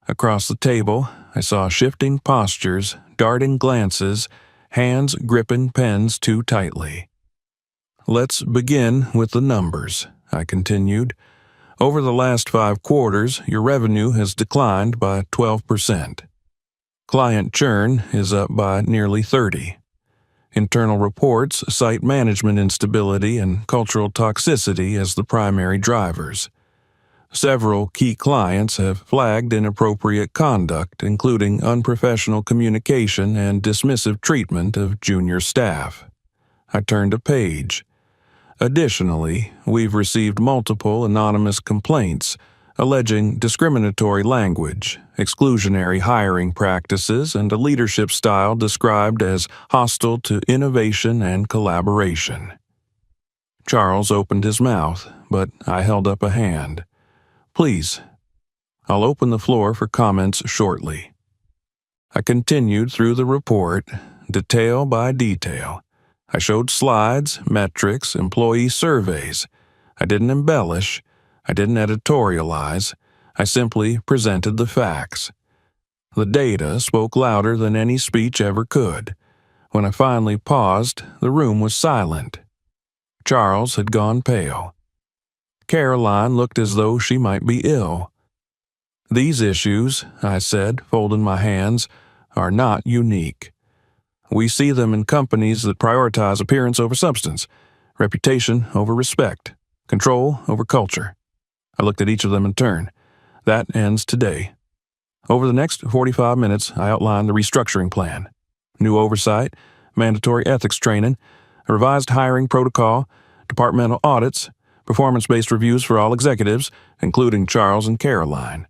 Across the table, I saw shifting postures, darting glances, hands gripping pens too tightly. Let's begin with the numbers, I continued. Over the last 5 quarters, your revenue has declined by 12%. Client churn is up by nearly 30%. Internal reports cite management instability and cultural toxicity as the primary drivers. Several key clients have flagged inappropriate conduct, including unprofessional communication and dismissive treatment of junior staff. I turned a page. Additionally, we've received multiple anonymous complaints alleging discriminatory language, exclusionary hiring practices, and a leadership style described as hostile to innovation and collaboration. Charles opened his mouth, but I held up a hand. Please, I'll open the floor for comments shortly. I continued through the report, detail by detail. I showed slides, metrics, employee surveys. I didn't embellish. I didn't editorialize. I simply presented the facts. The data spoke louder than any speech ever could. When I finally paused, the room was silent. Charles had gone pale. Caroline looked as though she might be ill. These issues, I said, folding my hands, are not unique. We see them in companies that prioritize appearance over substance, reputation over respect, control over culture. I looked at each of them in turn. That ends today. Over the next 45 minutes, I outlined the restructuring plan. New oversight, mandatory ethics training, a revised hiring protocol, departmental audits, performance-based reviews for all executives, including Charles and Caroline.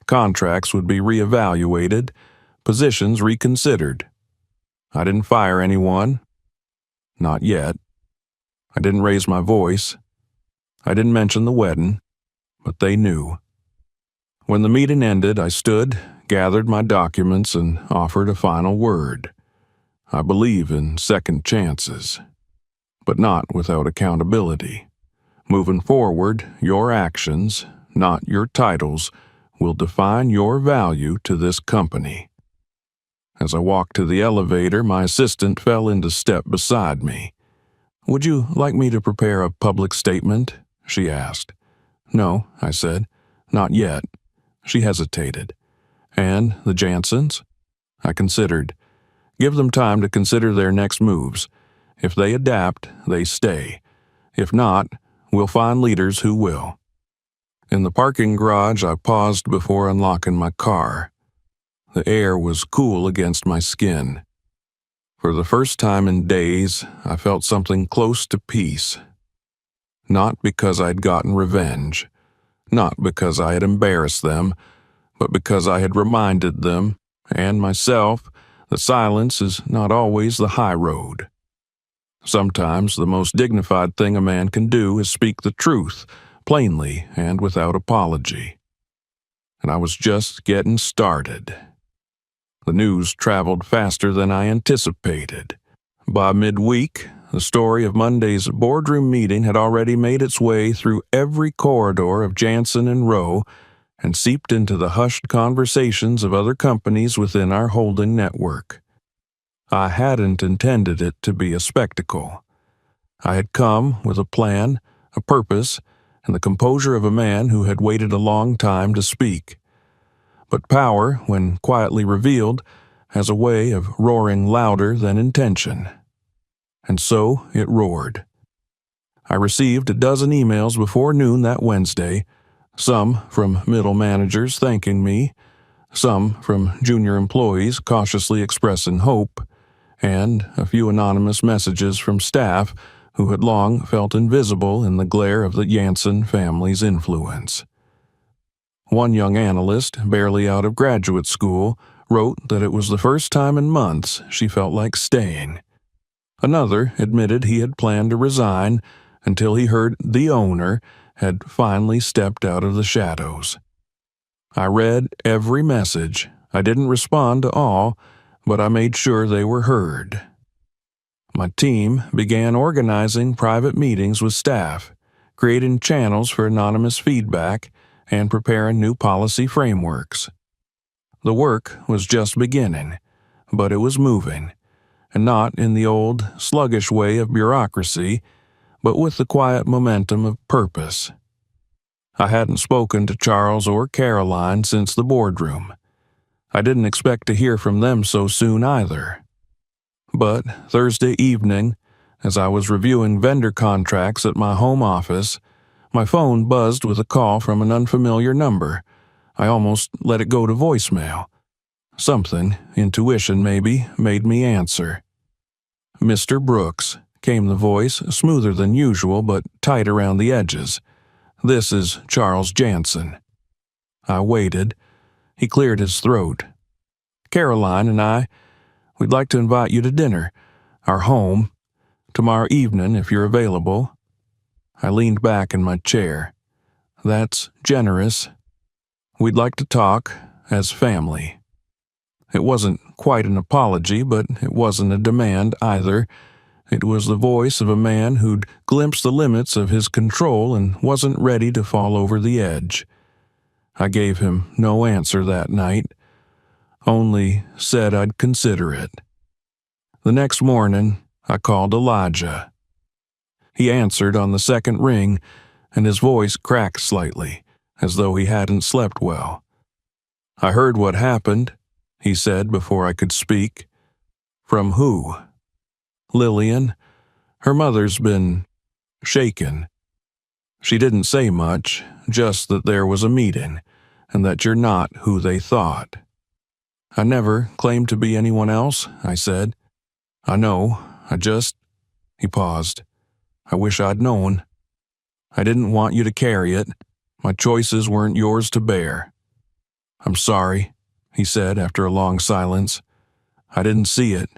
Contracts would be reevaluated, positions reconsidered. I didn't fire anyone. Not yet. I didn't raise my voice. I didn't mention the wedding, but they knew. When the meeting ended, I stood, gathered my documents, and offered a final word. I believe in second chances, but not without accountability. Moving forward, your actions, not your titles, will define your value to this company. As I walked to the elevator, my assistant fell into step beside me. Would you like me to prepare a public statement? She asked. No, I said. Not yet. She hesitated. And the Jansons? I considered. Give them time to consider their next moves. If they adapt, they stay. If not, we'll find leaders who will. In the parking garage, I paused before unlocking my car. The air was cool against my skin. For the first time in days, I felt something close to peace. Not because I'd gotten revenge, not because I had embarrassed them, but because I had reminded them, and myself, that silence is not always the high road. Sometimes the most dignified thing a man can do is speak the truth, plainly and without apology. And I was just getting started. The news traveled faster than I anticipated. By midweek, the story of Monday's boardroom meeting had already made its way through every corridor of Jansen and Rowe and seeped into the hushed conversations of other companies within our holding network. I hadn't intended it to be a spectacle. I had come with a plan, a purpose, and the composure of a man who had waited a long time to speak. But power, when quietly revealed, has a way of roaring louder than intention. And so it roared. I received a dozen emails before noon that Wednesday, some from middle managers thanking me, some from junior employees cautiously expressing hope, and a few anonymous messages from staff who had long felt invisible in the glare of the Jansen family's influence. One young analyst, barely out of graduate school, wrote that it was the first time in months she felt like staying. Another admitted he had planned to resign until he heard the owner had finally stepped out of the shadows. I read every message. I didn't respond to all, but I made sure they were heard. My team began organizing private meetings with staff, creating channels for anonymous feedback, and preparing new policy frameworks. The work was just beginning, but it was moving, and not in the old, sluggish way of bureaucracy, but with the quiet momentum of purpose. I hadn't spoken to Charles or Caroline since the boardroom. I didn't expect to hear from them so soon either. But Thursday evening, as I was reviewing vendor contracts at my home office, My phone buzzed with a call from an unfamiliar number. I almost let it go to voicemail. Something, intuition maybe, made me answer. "Mr. Brooks," came the voice, smoother than usual but tight around the edges. "This is Charles Jansen." I waited. He cleared his throat. "Caroline and we'd like to invite you to dinner. Our home. Tomorrow evening, if you're available." I leaned back in my chair. "That's generous. We'd like to talk as family." It wasn't quite an apology, but it wasn't a demand either. It was the voice of a man who'd glimpsed the limits of his control and wasn't ready to fall over the edge. I gave him no answer that night, only said I'd consider it. The next morning, I called Elijah. He answered on the second ring, and his voice cracked slightly, as though he hadn't slept well. "I heard what happened," he said before I could speak. "From who?" "Lillian. Her mother's been shaken. She didn't say much, just that there was a meeting, and that you're not who they thought." "I never claimed to be anyone else," I said. "I know, He paused. "I wish I'd known. I didn't want you to carry it. My choices weren't yours to bear." "I'm sorry," he said after a long silence. "I didn't see it.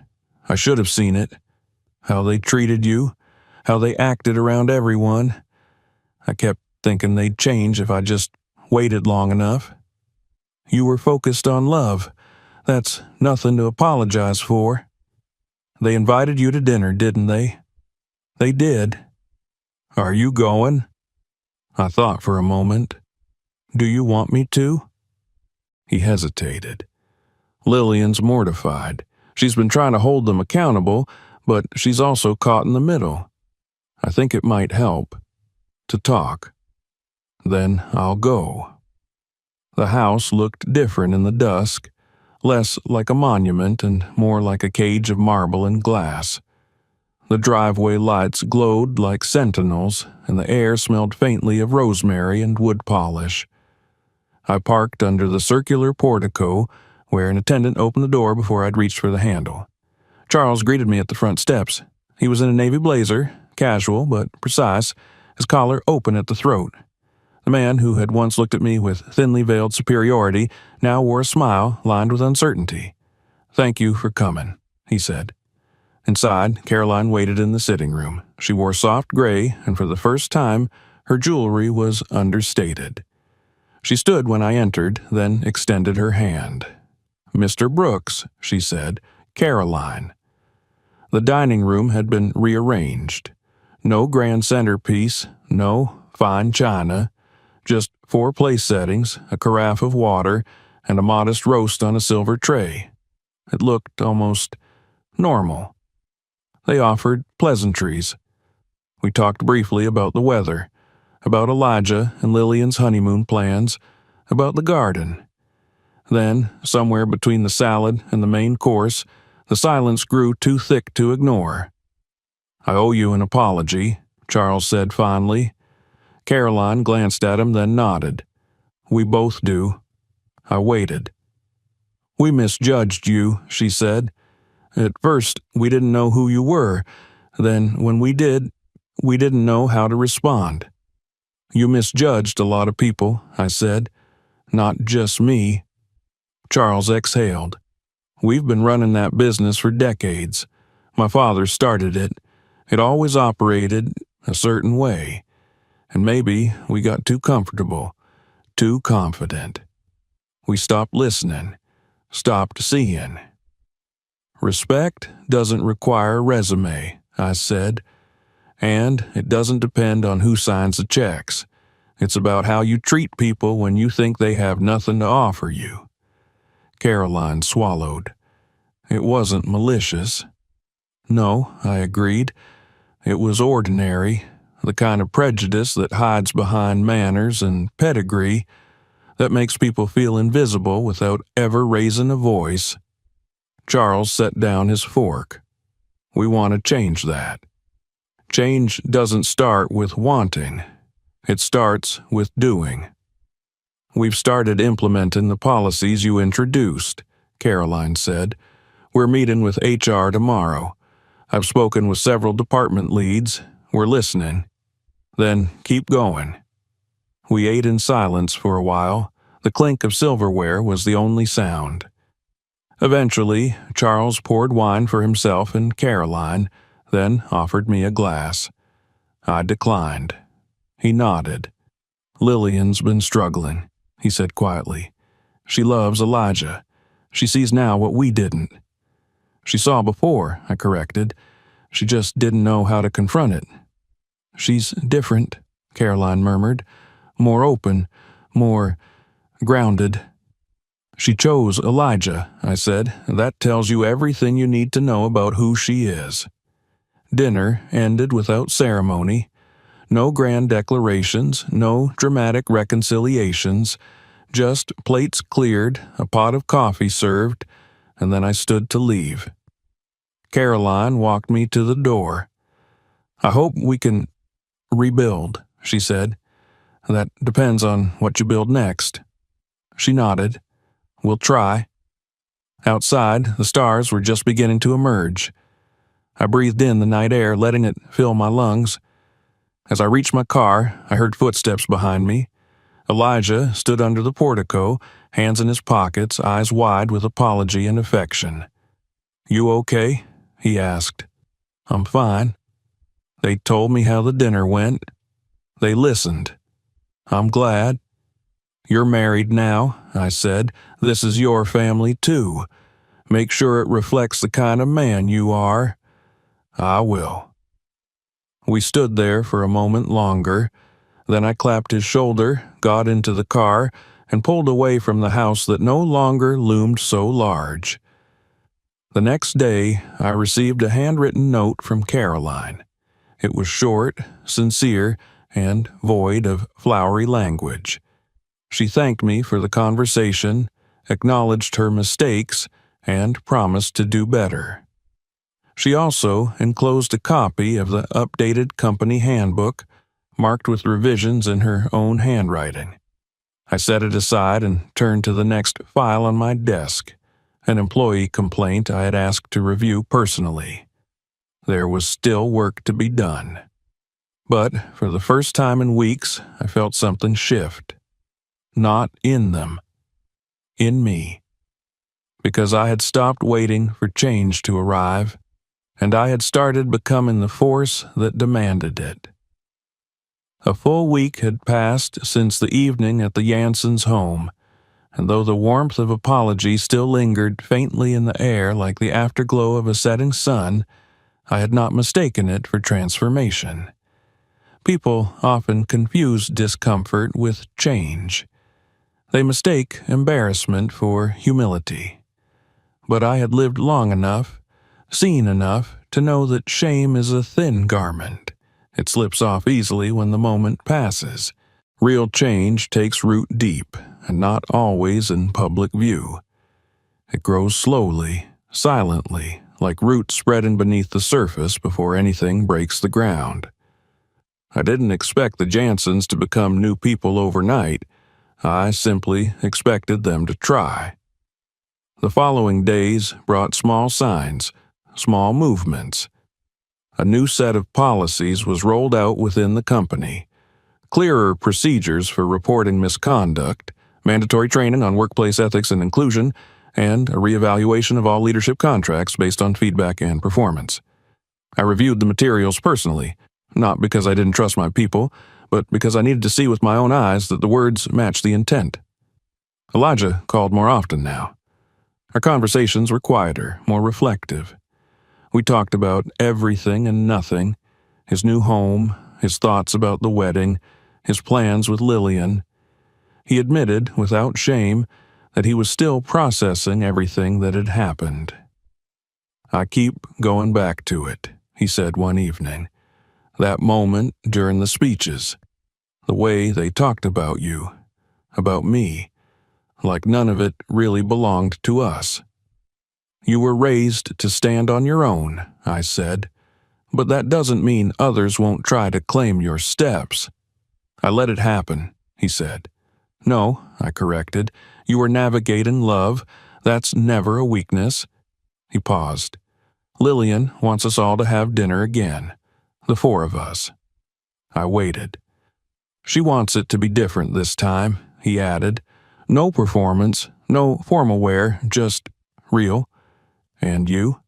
I should have seen it. How they treated you, how they acted around everyone. I kept thinking they'd change if I just waited long enough. You were focused on love. That's nothing to apologize for. They invited you to dinner, didn't they?" "They did." "Are you going?" I thought for a moment. "Do you want me to?" He hesitated. "Lillian's mortified. She's been trying to hold them accountable, but she's also caught in the middle. I think it might help to talk. Then I'll go." The house looked different in the dusk, less like a monument and more like a cage of marble and glass. The driveway lights glowed like sentinels, and the air smelled faintly of rosemary and wood polish. I parked under the circular portico, where an attendant opened the door before I'd reached for the handle. Charles greeted me at the front steps. He was in a navy blazer, casual but precise, his collar open at the throat. The man who had once looked at me with thinly veiled superiority now wore a smile lined with uncertainty. "Thank you for coming," he said. Inside, Caroline waited in the sitting room. She wore soft gray, and for the first time, her jewelry was understated. She stood when I entered, then extended her hand. "Mr. Brooks," she said. "Caroline." The dining room had been rearranged. No grand centerpiece, no fine china, just 4 place settings, a carafe of water, and a modest roast on a silver tray. It looked almost normal. They offered pleasantries. We talked briefly about the weather, about Elijah and Lillian's honeymoon plans, about the garden. Then, somewhere between the salad and the main course, the silence grew too thick to ignore. "I owe you an apology," Charles said fondly. Caroline glanced at him, then nodded. "We both do." I waited. "We misjudged you," she said. "At first, we didn't know who you were. Then, when we did, we didn't know how to respond." "You misjudged a lot of people," I said. "Not just me." Charles exhaled. "We've been running that business for decades. My father started it. It always operated a certain way. And maybe we got too comfortable, too confident. We stopped listening, stopped seeing." "Respect doesn't require a resume," I said. "And it doesn't depend on who signs the checks. It's about how you treat people when you think they have nothing to offer you." Caroline swallowed. "It wasn't malicious." "No," I agreed. "It was ordinary, the kind of prejudice that hides behind manners and pedigree, that makes people feel invisible without ever raising a voice." Charles set down his fork. "We want to change that. Change doesn't start with wanting. It starts with doing. We've started implementing the policies you introduced, Caroline said. We're meeting with HR tomorrow. I've spoken with several department leads. We're listening. Then keep going. We ate in silence for a while. The clink of silverware was the only sound. Eventually, Charles poured wine for himself and Caroline, then offered me a glass. I declined. He nodded. Lillian's been struggling, he said quietly. She loves Elijah. She sees now what we didn't. She saw before, I corrected. She just didn't know how to confront it. She's different, Caroline murmured. More open, more grounded. She chose Elijah, I said. That tells you everything you need to know about who she is. Dinner ended without ceremony. No grand declarations, no dramatic reconciliations, just plates cleared, a pot of coffee served, and then I stood to leave. Caroline walked me to the door. I hope we can rebuild, she said. That depends on what you build next. She nodded. We'll try. Outside, the stars were just beginning to emerge. I breathed in the night air, letting it fill my lungs. As I reached my car, I heard footsteps behind me. Elijah stood under the portico, hands in his pockets, eyes wide with apology and affection. You okay? He asked. I'm fine. They told me how the dinner went. They listened. I'm glad. You're married now, I said. This is your family, too. Make sure it reflects the kind of man you are. I will. We stood there for a moment longer. Then I clapped his shoulder, got into the car, and pulled away from the house that no longer loomed so large. The next day, I received a handwritten note from Caroline. It was short, sincere, and void of flowery language. She thanked me for the conversation, acknowledged her mistakes, and promised to do better. She also enclosed a copy of the updated company handbook, marked with revisions in her own handwriting. I set it aside and turned to the next file on my desk, an employee complaint I had asked to review personally. There was still work to be done. But for the first time in weeks, I felt something shift. Not in them. In me. Because I had stopped waiting for change to arrive, and I had started becoming the force that demanded it. A full week had passed since the evening at the Janssen's home, and though the warmth of apology still lingered faintly in the air like the afterglow of a setting sun, I had not mistaken it for transformation. People often confuse discomfort with change. They mistake embarrassment for humility. But I had lived long enough, seen enough, to know that shame is a thin garment. It slips off easily when the moment passes. Real change takes root deep, and not always in public view. It grows slowly, silently, like roots spreading beneath the surface before anything breaks the ground. I didn't expect the Janssens to become new people overnight. I simply expected them to try. The following days brought small signs, small movements. A new set of policies was rolled out within the company. Clearer procedures for reporting misconduct, mandatory training on workplace ethics and inclusion, and a reevaluation of all leadership contracts based on feedback and performance. I reviewed the materials personally, not because I didn't trust my people, but because I needed to see with my own eyes that the words matched the intent. Elijah called more often now. Our conversations were quieter, more reflective. We talked about everything and nothing, his new home, his thoughts about the wedding, his plans with Lillian. He admitted, without shame, that he was still processing everything that had happened. I keep going back to it, he said one evening. That moment during the speeches. The way they talked about you, about me, like none of it really belonged to us. You were raised to stand on your own, I said, but that doesn't mean others won't try to claim your steps. I let it happen, he said. No, I corrected. You were navigating love. That's never a weakness. He paused. Lillian wants us all to have dinner again. The four of us. I waited. She wants it to be different this time, he added. No performance, no formal wear, just real. And you?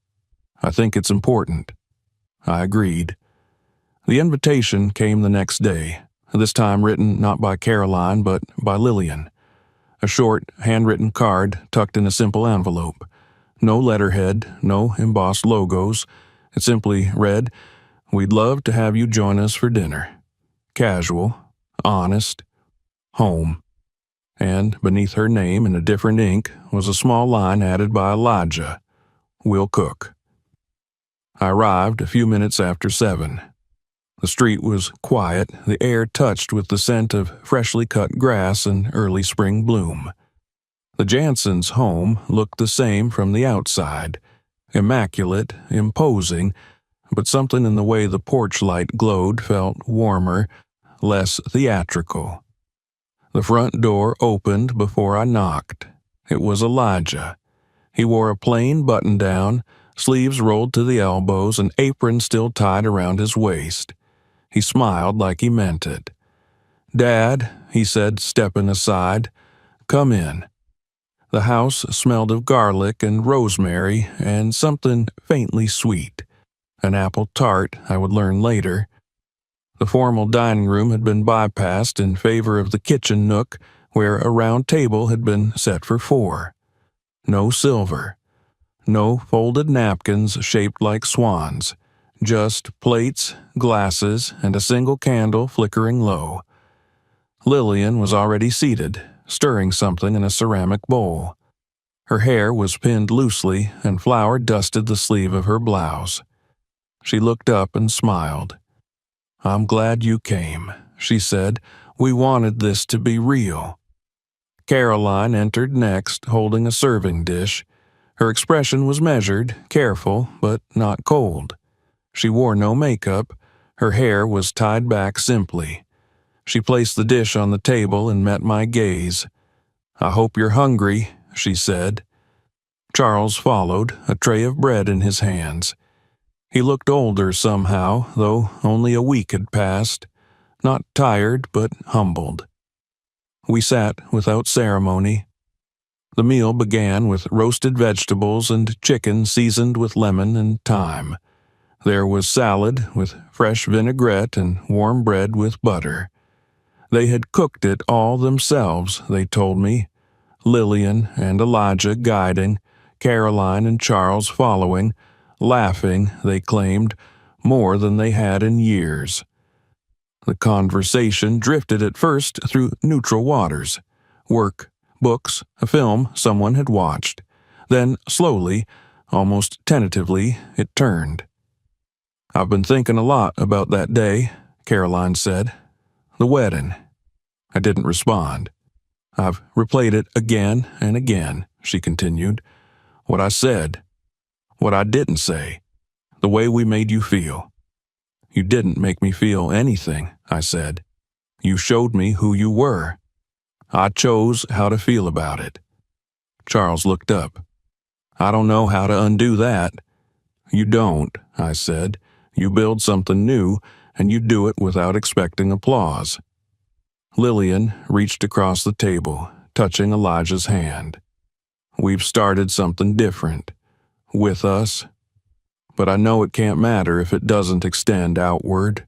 I think it's important. I agreed. The invitation came the next day, this time written not by Caroline but by Lillian. A short, handwritten card tucked in a simple envelope. No letterhead, no embossed logos. It simply read, "We'd love to have you join us for dinner. Casual, honest, home." And beneath her name in a different ink was a small line added by Elijah, "We'll cook." I arrived a few minutes after 7. The street was quiet, the air touched with the scent of freshly cut grass and early spring bloom. The Jansens' home looked the same from the outside, immaculate, imposing, but something in the way the porch light glowed felt warmer, less theatrical. The front door opened before I knocked. It was Elijah. He wore a plain button-down, sleeves rolled to the elbows, an apron still tied around his waist. He smiled like he meant it. "Dad," he said, stepping aside, "come in." The house smelled of garlic and rosemary and something faintly sweet. An apple tart, I would learn later. The formal dining room had been bypassed in favor of the kitchen nook, where a round table had been set for 4. No silver. No folded napkins shaped like swans. Just plates, glasses, and a single candle flickering low. Lillian was already seated, stirring something in a ceramic bowl. Her hair was pinned loosely, and flour dusted the sleeve of her blouse. She looked up and smiled. "I'm glad you came," she said. "We wanted this to be real." Caroline entered next, holding a serving dish. Her expression was measured, careful, but not cold. She wore no makeup. Her hair was tied back simply. She placed the dish on the table and met my gaze. "I hope you're hungry," she said. Charles followed, a tray of bread in his hands. He looked older somehow, though only a week had passed. Not tired, but humbled. We sat without ceremony. The meal began with roasted vegetables and chicken seasoned with lemon and thyme. There was salad with fresh vinaigrette and warm bread with butter. They had cooked it all themselves, they told me. Lillian and Elijah guiding, Caroline and Charles following, laughing, they claimed, more than they had in years. The conversation drifted at first through neutral waters. Work, books, a film someone had watched. Then, slowly, almost tentatively, it turned. "I've been thinking a lot about that day," Caroline said. "The wedding." I didn't respond. "I've replayed it again and again," she continued. "What I said. What I didn't say. The way we made you feel." "You didn't make me feel anything," I said. "You showed me who you were. I chose how to feel about it." Charles looked up. "I don't know how to undo that." "You don't," I said. "You build something new, and you do it without expecting applause." Lillian reached across the table, touching Elijah's hand. "We've started something different. With us. But I know it can't matter if it doesn't extend outward."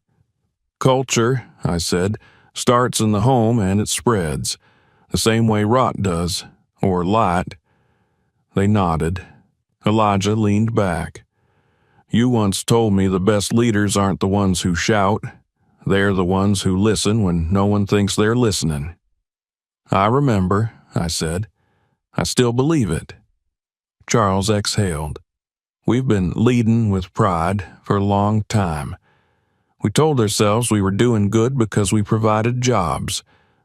"Culture," I said, "starts in the home and it spreads, the same way rot does, or light." They nodded. Elijah leaned back. "You once told me the best leaders aren't the ones who shout. They're the ones who listen when no one thinks they're listening." "I remember," I said. "I still believe it." Charles exhaled. "We've been leading with pride for a long time. We told ourselves we were doing good because we provided jobs,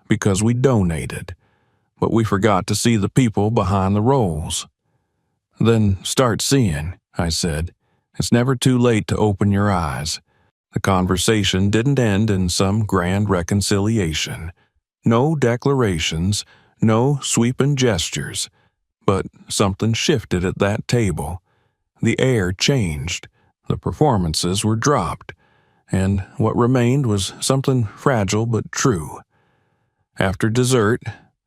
because we donated. But we forgot to see the people behind the roles." "Then start seeing," I said. "It's never too late to open your eyes. The conversation didn't end in some grand reconciliation. No declarations, no sweeping gestures. But something shifted at that table. The air changed. The performances were dropped. And what remained was something fragile but true. After dessert,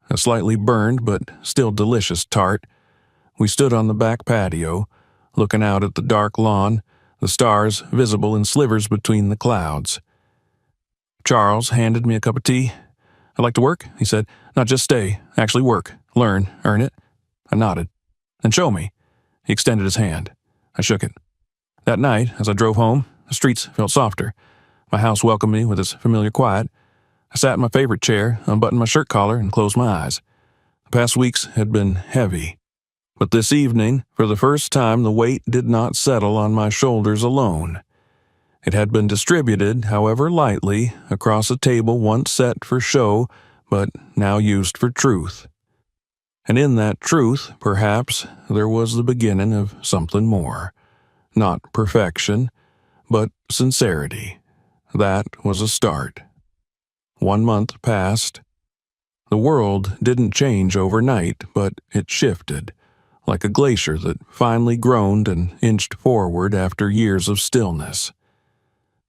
a slightly burned but still delicious tart, we stood on the back patio, looking out at the dark lawn, the stars visible in slivers between the clouds. Charles handed me a cup of tea. "I'd like to work," he said. "Not just stay, actually work, learn, earn it." I nodded. "Then show me." He extended his hand. I shook it. That night, as I drove home, the streets felt softer. My house welcomed me with its familiar quiet. I sat in my favorite chair, unbuttoned my shirt collar, and closed my eyes. The past weeks had been heavy. But this evening, for the first time, the weight did not settle on my shoulders alone. It had been distributed, however lightly, across a table once set for show, but now used for truth. And in that truth, perhaps, there was the beginning of something more. Not perfection, but sincerity. That was a start. 1 month passed. The world didn't change overnight, but it shifted, like a glacier that finally groaned and inched forward after years of stillness.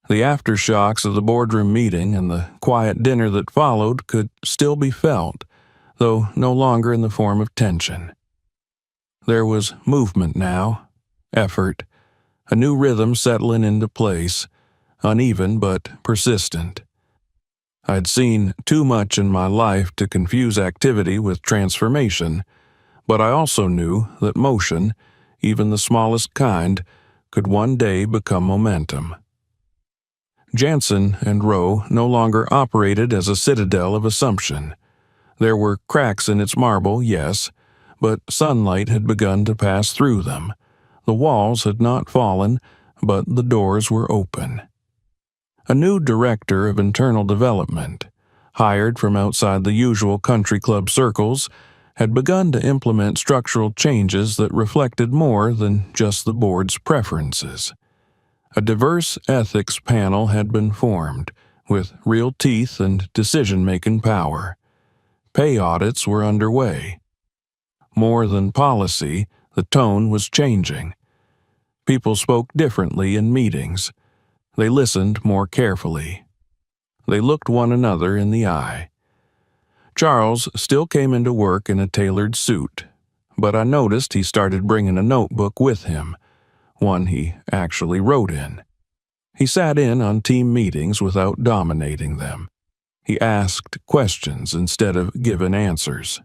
The aftershocks of the boardroom meeting and the quiet dinner that followed could still be felt, though no longer in the form of tension. There was movement now, effort, a new rhythm settling into place, uneven but persistent. I'd seen too much in my life to confuse activity with transformation, but I also knew that motion, even the smallest kind, could one day become momentum. Jansen and Rowe no longer operated as a citadel of assumption. There were cracks in its marble, yes, but sunlight had begun to pass through them. The walls had not fallen, but the doors were open. A new director of internal development, hired from outside the usual country club circles, had begun to implement structural changes that reflected more than just the board's preferences. A diverse ethics panel had been formed, with real teeth and decision-making power. Pay audits were underway. More than policy, the tone was changing. People spoke differently in meetings. They listened more carefully. They looked one another in the eye. Charles still came into work in a tailored suit, but I noticed he started bringing a notebook with him, one he actually wrote in. He sat in on team meetings without dominating them. He asked questions instead of giving answers.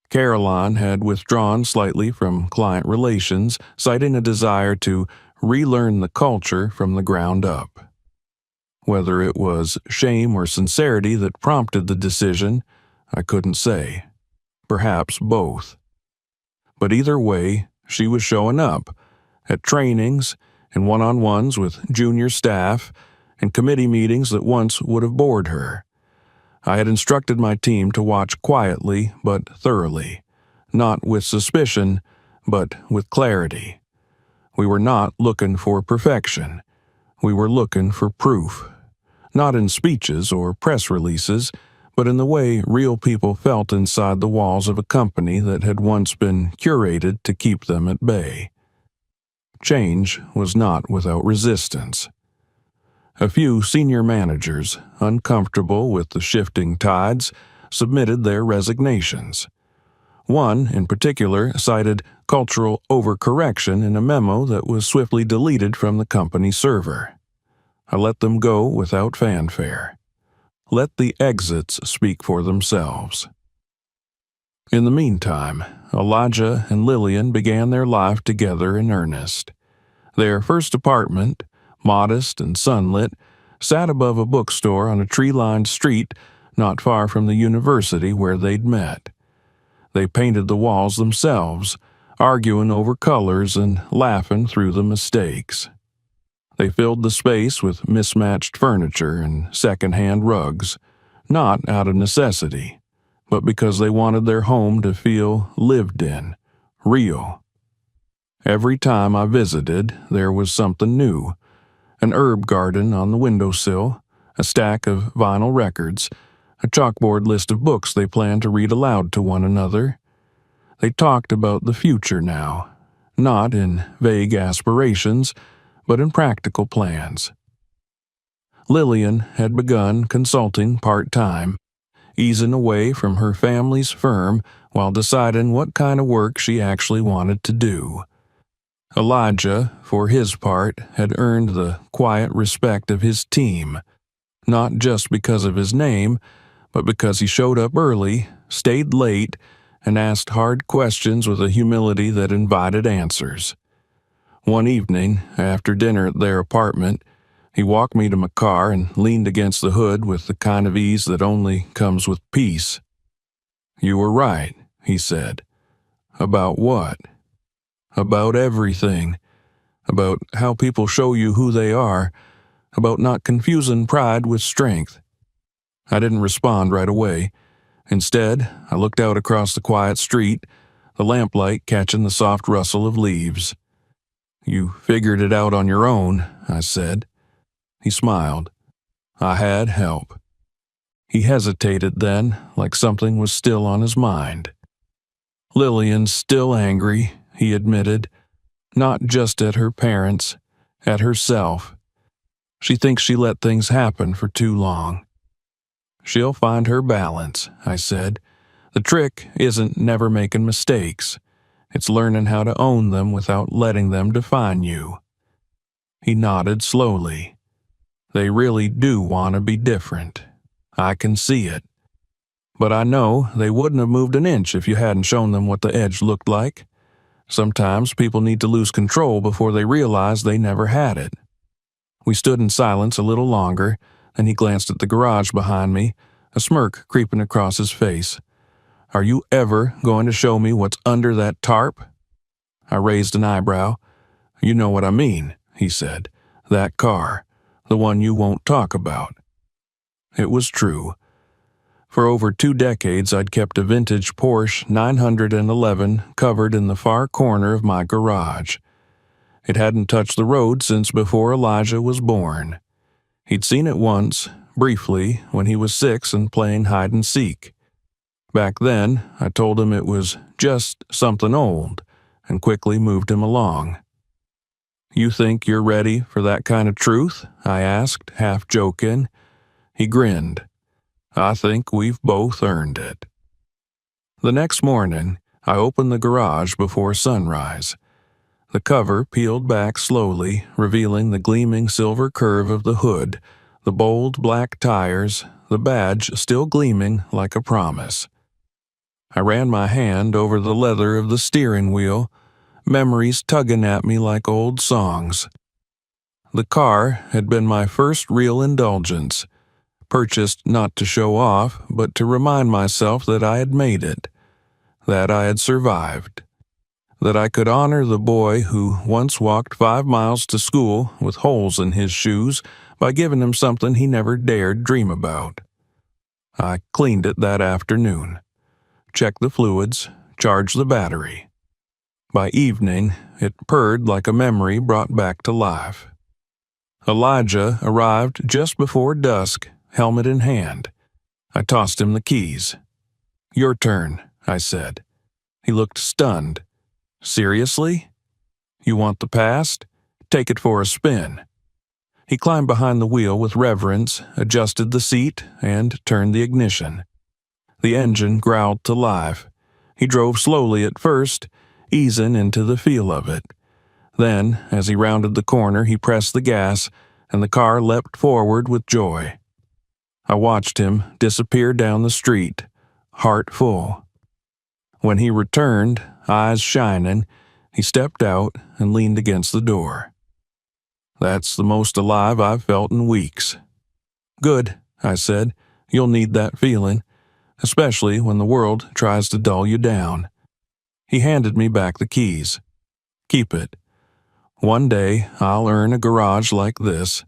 Caroline had withdrawn slightly from client relations, citing a desire to relearn the culture from the ground up. Whether it was shame or sincerity that prompted the decision, I couldn't say. Perhaps both. But either way, she was showing up, at trainings, and one-on-ones with junior staff, and committee meetings that once would have bored her. I had instructed my team to watch quietly but thoroughly, not with suspicion, but with clarity. We were not looking for perfection. We were looking for proof. Not in speeches or press releases, but in the way real people felt inside the walls of a company that had once been curated to keep them at bay. Change was not without resistance. A few senior managers, uncomfortable with the shifting tides, submitted their resignations. One, in particular, cited cultural overcorrection in a memo that was swiftly deleted from the company server. I let them go without fanfare. Let the exits speak for themselves. In the meantime, Elijah and Lillian began their life together in earnest. Their first apartment, modest and sunlit, sat above a bookstore on a tree-lined street not far from the university where they'd met. They painted the walls themselves, arguing over colors and laughing through the mistakes. They filled the space with mismatched furniture and second-hand rugs, not out of necessity, but because they wanted their home to feel lived in, real. Every time I visited, there was something new, an herb garden on the windowsill, a stack of vinyl records, a chalkboard list of books they planned to read aloud to one another. They talked about the future now, not in vague aspirations, but in practical plans. Lillian had begun consulting part-time, easing away from her family's firm while deciding what kind of work she actually wanted to do. Elijah, for his part, had earned the quiet respect of his team, not just because of his name, but because he showed up early, stayed late, and asked hard questions with a humility that invited answers. One evening, after dinner at their apartment, he walked me to my car and leaned against the hood with the kind of ease that only comes with peace. "You were right," he said. "About what?" "About everything. About how people show you who they are. About not confusing pride with strength." I didn't respond right away. Instead, I looked out across the quiet street, the lamplight catching the soft rustle of leaves. "You figured it out on your own," I said. He smiled. "I had help." He hesitated then, like something was still on his mind. "Lillian's still angry," he admitted, "not just at her parents, at herself. She thinks she let things happen for too long." "She'll find her balance," I said. "The trick isn't never making mistakes. It's learning how to own them without letting them define you." He nodded slowly. "They really do want to be different. I can see it. But I know they wouldn't have moved an inch if you hadn't shown them what the edge looked like. Sometimes people need to lose control before they realize they never had it." We stood in silence a little longer, then he glanced at the garage behind me, a smirk creeping across his face. "Are you ever going to show me what's under that tarp?" I raised an eyebrow. "You know what I mean," he said. "That car. The one you won't talk about." It was true. For over 2 decades, I'd kept a vintage Porsche 911 covered in the far corner of my garage. It hadn't touched the road since before Elijah was born. He'd seen it once, briefly, when he was 6 and playing hide-and-seek. Back then, I told him it was just something old, and quickly moved him along. "You think you're ready for that kind of truth?" I asked, half joking. He grinned. "I think we've both earned it." The next morning, I opened the garage before sunrise. The cover peeled back slowly, revealing the gleaming silver curve of the hood, the bold black tires, the badge still gleaming like a promise. I ran my hand over the leather of the steering wheel, memories tugging at me like old songs. The car had been my first real indulgence, purchased not to show off, but to remind myself that I had made it, that I had survived, that I could honor the boy who once walked 5 miles to school with holes in his shoes by giving him something he never dared dream about. I cleaned it that afternoon, checked the fluids, charged the battery. By evening, it purred like a memory brought back to life. Elijah arrived just before dusk, helmet in hand. I tossed him the keys. "Your turn," I said. He looked stunned. "Seriously? You want the past? Take it for a spin." He climbed behind the wheel with reverence, adjusted the seat, and turned the ignition. The engine growled to life. He drove slowly at first, easing into the feel of it. Then, as he rounded the corner, he pressed the gas, and the car leapt forward with joy. I watched him disappear down the street, heart full. When he returned, eyes shining, he stepped out and leaned against the door. "That's the most alive I've felt in weeks." "Good," I said. "You'll need that feeling, especially when the world tries to dull you down." He handed me back the keys. "Keep it. One day I'll earn a garage like this."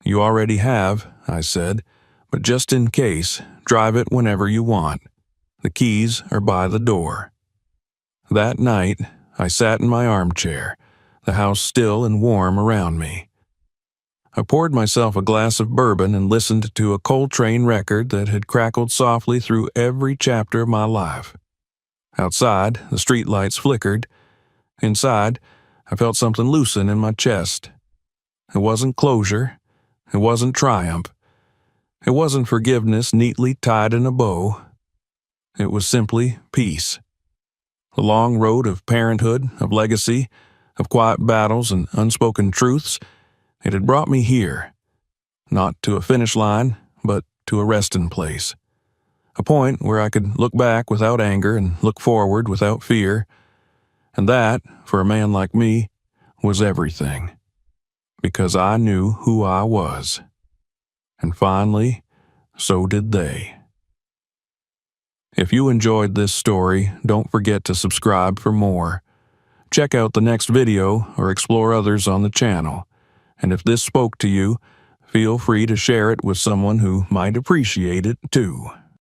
"You already have," I said, "but just in case, drive it whenever you want. The keys are by the door." That night, I sat in my armchair, the house still and warm around me. I poured myself a glass of bourbon and listened to a Coltrane record that had crackled softly through every chapter of my life. Outside, the streetlights flickered. Inside, I felt something loosen in my chest. It wasn't closure. It wasn't triumph. It wasn't forgiveness neatly tied in a bow. It was simply peace. The long road of parenthood, of legacy, of quiet battles and unspoken truths, it had brought me here. Not to a finish line, but to a resting place. A point where I could look back without anger and look forward without fear. And that, for a man like me, was everything. Because I knew who I was. And finally, so did they. If you enjoyed this story, don't forget to subscribe for more. Check out the next video or explore others on the channel. And if this spoke to you, feel free to share it with someone who might appreciate it too.